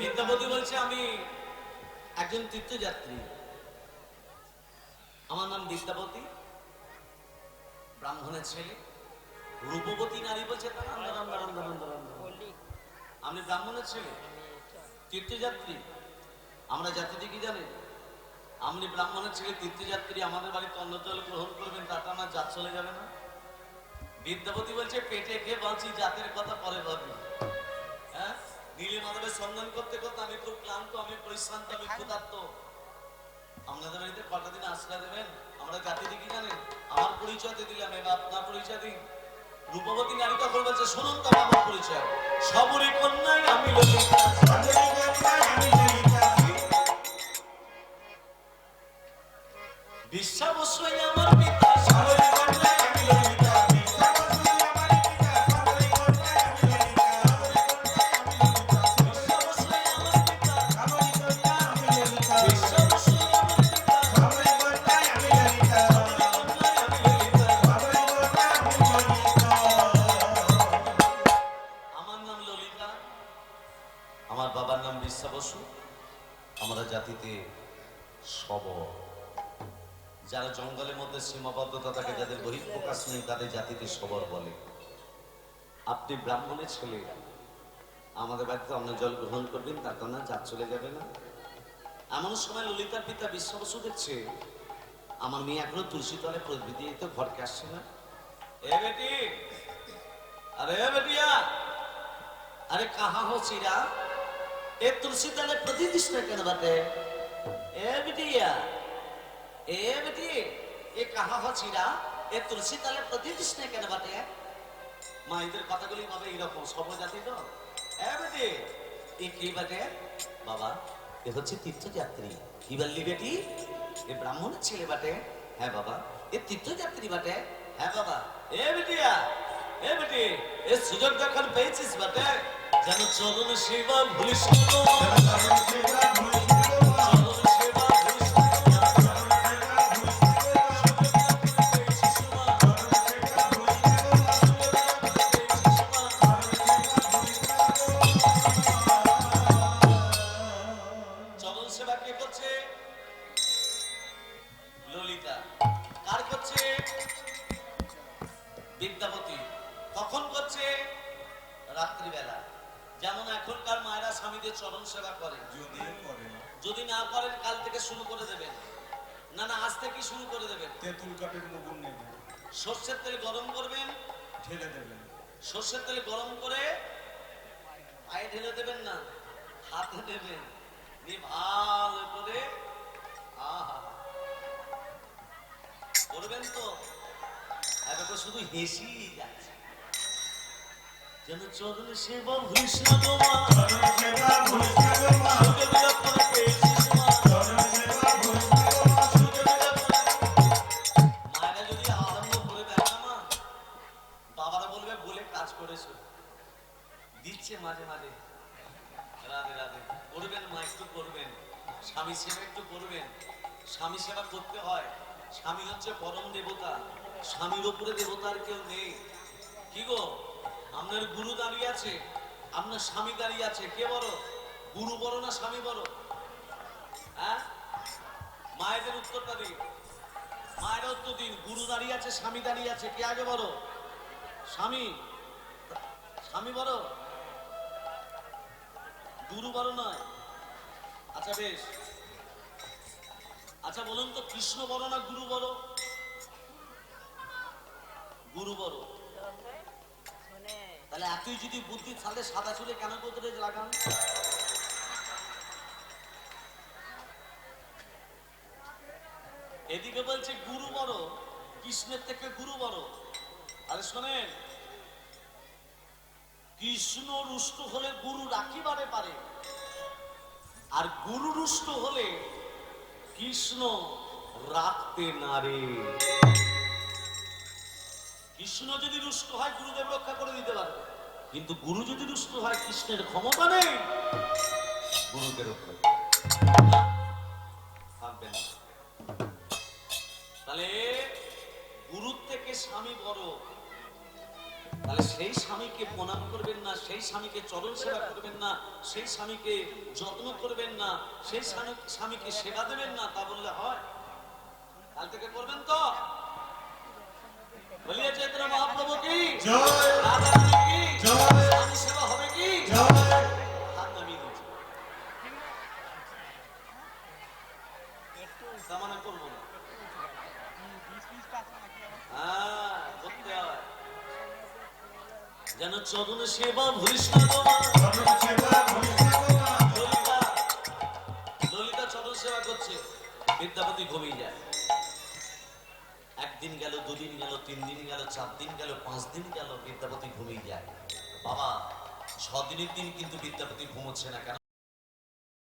বিদ্যাপতি বলছে আমি একজন তীর্থযাত্রী। আমার নাম বিদ্যাপতি, ব্রাহ্মণের ছেলে। রূপবতী নারী বলছে আপনি ব্রাহ্মণের ছেলে, তীর্থযাত্রী। আমরা জাতিতে কি জানেন? আপনি ব্রাহ্মণের ছেলে, তীর্থযাত্রী, আমাদের বাড়িতে অন্ন জল গ্রহণ করবেন, তাতে আমার জাত চলে যাবে না? বিদ্যাপতি বলছে পেটে খেয়ে বলছি, জাতের কথা পরে ভাবি। হ্যাঁ, নীলে মাধবের সন্ধান করতে করতে আমি খুব ক্লান্ত, আমি পরিশ্রান্ত, আমি ক্ষুধার্ত। আপনাদের বাড়িতে কটা দিন আশ্রয় দেবেন? আমরা জাতিতে কি জানেন? আমার পরিচয় দিয়ে দিলাম, এবার আপনার পরিচয় দিন। রূপবতী নারী তখন বলছে শুনুন তবে আমার পরিচয়। সবরী কন্যায় আমি ললিতা, বিশ্বাবস্যই আমার পিতা। সবরী কন্যায় আমি ললিতা, বিশ্বাবস্যই আমার পিতা, বিশ্বাবস্যই আমার পিতা, সবরী কন্যায় আমি ললিতা। আমার নাম ললিতা, আমার বাবার নাম বিশ্বাবসু। আমরা জাতিতে সবর, যারা জঙ্গলের মধ্যে সীমাবদ্ধতা থাকে, যাদের বহিঃপ্রকাশ নেই, তাদের জাতিতে সবর বলে। আপনি ব্রাহ্মণের ছেলে, আমাদের বাড়িতে অন্ন জল গ্রহণ করবেন, তার কারণে জাত চলে যাবে না। এমন সময় ললিতার পিতা বিশ্বাবসু দেখছে আমার মেয়ে এখনো তুলসী তলে প্রবৃতি তো ঘরকে আসছে না। এ বেটি, अरे बेटिया, अरे कहाँ हो सीरा? ए तुलसी तले प्रतिदिष्ठा कर बाटे। ए बेटिया, ए बेटी, ये कहाँ हो सीरा? এ তুলসী তালে প্রতিদিস নেই কেন বাটে? মা এদের কথাগুলি ভাবে এইরকম সর্বজাতি তো। বেটি এ কি বাটে? বাবা এ হচ্ছে তীর্থযাত্রী। কি বললি বেটি? এ ব্রাহ্মণের ছেলে বাটে? হ্যাঁ বাবা। এ তীর্থযাত্রী বাটে? হ্যাঁ বাবা। এ বেটিয়া, এ বেটি, এ সুযোগ যখন পেয়েছিস বাটে, যেন চরণ সেবা ভুলিস না গো মা। চরণ সেবা ভুলিস না গো মা। চরণ সেবা কে করছে? ললিতা। কার করছে? বিদ্যাপতি। কখন করছে? রাত্রিবেলা। যেমন এখনকার মায়েরা স্বামীদের চরণ সেবা করে। যদিও করে না, যদি না করেন কাল থেকে শুরু করে দেবেন। না না, আজ থেকে শুরু করে দেবেন। তেঁতুল কাঠের মুগুর নেবেন, সর্ষের তেল গরম করবেন, ঢেলে দেবেন। সর্ষের তেল গরম করে পায়ে ঢেলে দেবেন না, হাতে দেবেন, দিয়ে ভালো করে আহা করবেন তো। এখন তো শুধু হেসি যাচ্ছে। যেন চরণ সেবা ভুলিস না গো মা। চরণ সেবা ভুলিস না গো মা। সুখে বিরাপনে পেয়েছিস মা। চরণ সেবা ভুলিস না গো মা। সুখে বিরাপনে। মায়েরা যদি আরম্ভ করে দেয় না মা, বাবারা বলবে বলে কাজ করেছো। দিচ্ছে মাঝে মাঝে। রাধে রাধে। করবেন মা, একটু করবেন। স্বামী সেবা একটু করবেন। স্বামী সেবা করতে হয়। স্বামী হচ্ছে পরম দেবতা। স্বামীর উপরে দেবতার কেউ নেই। কি গো, আপনার গুরু দাঁড়িয়ে আছে, আপনার স্বামী দাঁড়িয়ে আছে, কে বড়? গুরু বড় না স্বামী বড়? হ্যাঁ, মায়েদের উত্তরটা দিন। মায়ের উত্তর দিন। গুরু দাঁড়িয়ে আছে, স্বামী দাঁড়িয়ে আছে, কে আগে বড়? স্বামী। স্বামী বড়, গুরু বড় নয়। আচ্ছা বেশ, আচ্ছা বলুন তো, কৃষ্ণ বড় না গুরু বড়? গুরু বড়। শুনে তাহলে এতই যদি বুদ্ধি তাহলে সাদা চুলে কেন গোদরেজ লাগান? এদিকে বলছে গুরু বড়, কৃষ্ণের থেকে গুরু বড়। আরে শোনেন, কৃষ্ণ রুষ্ট হলে গুরু রাখিবারে পারে, আর গুরু রুষ্ট হলে কৃষ্ণ রাখতে নারে। কৃষ্ণ যদি রুষ্ট হয় গুরুদেব রক্ষা করে দিতে পারবে, কিন্তু গুরু যদি রুষ্ট হয় কৃষ্ণের ক্ষমতা নেই গুরুকে রক্ষা করতে। ভাববেন না। তাহলে গুরুর থেকে স্বামী বড়, তাহলে সেই স্বামীকে প্রণাম করবেন না, সেই স্বামীকে চরণ সেবা করবেন না, সেই স্বামীকে যত্ন করবেন না, সেই স্বামীকে সেবা দেবেন না, তা বললে হয়? কাল থেকে করবেন তো? বলিয়ে চৈত্র মহাপ্রভু কি জয়। রাধা রানী কি জয়। স্বামী সেবা হবে কি জয়। হাত নামিয়ে দিয়েছে। একটু তা মানে করবো না। হ্যাঁ, করতে হয়। যেন চরণ সেবা ভুলিস না গো মা। চরণ সেবা ভুলিস না গো মা। ললিতা, ললিতা চরণ সেবা করছে, বিদ্যাপতি ঘুমিয়ে যায়। একদিন গেল, দুদিন গেল, 3 দিন গেল, 4 দিন গেল, 5 দিন গেল, বিদ্যাপতি ঘুমিয়ে যায়। বাবা 6 দিনের দিন কিন্তু বিদ্যাপতি ঘুমোচ্ছে না কেন?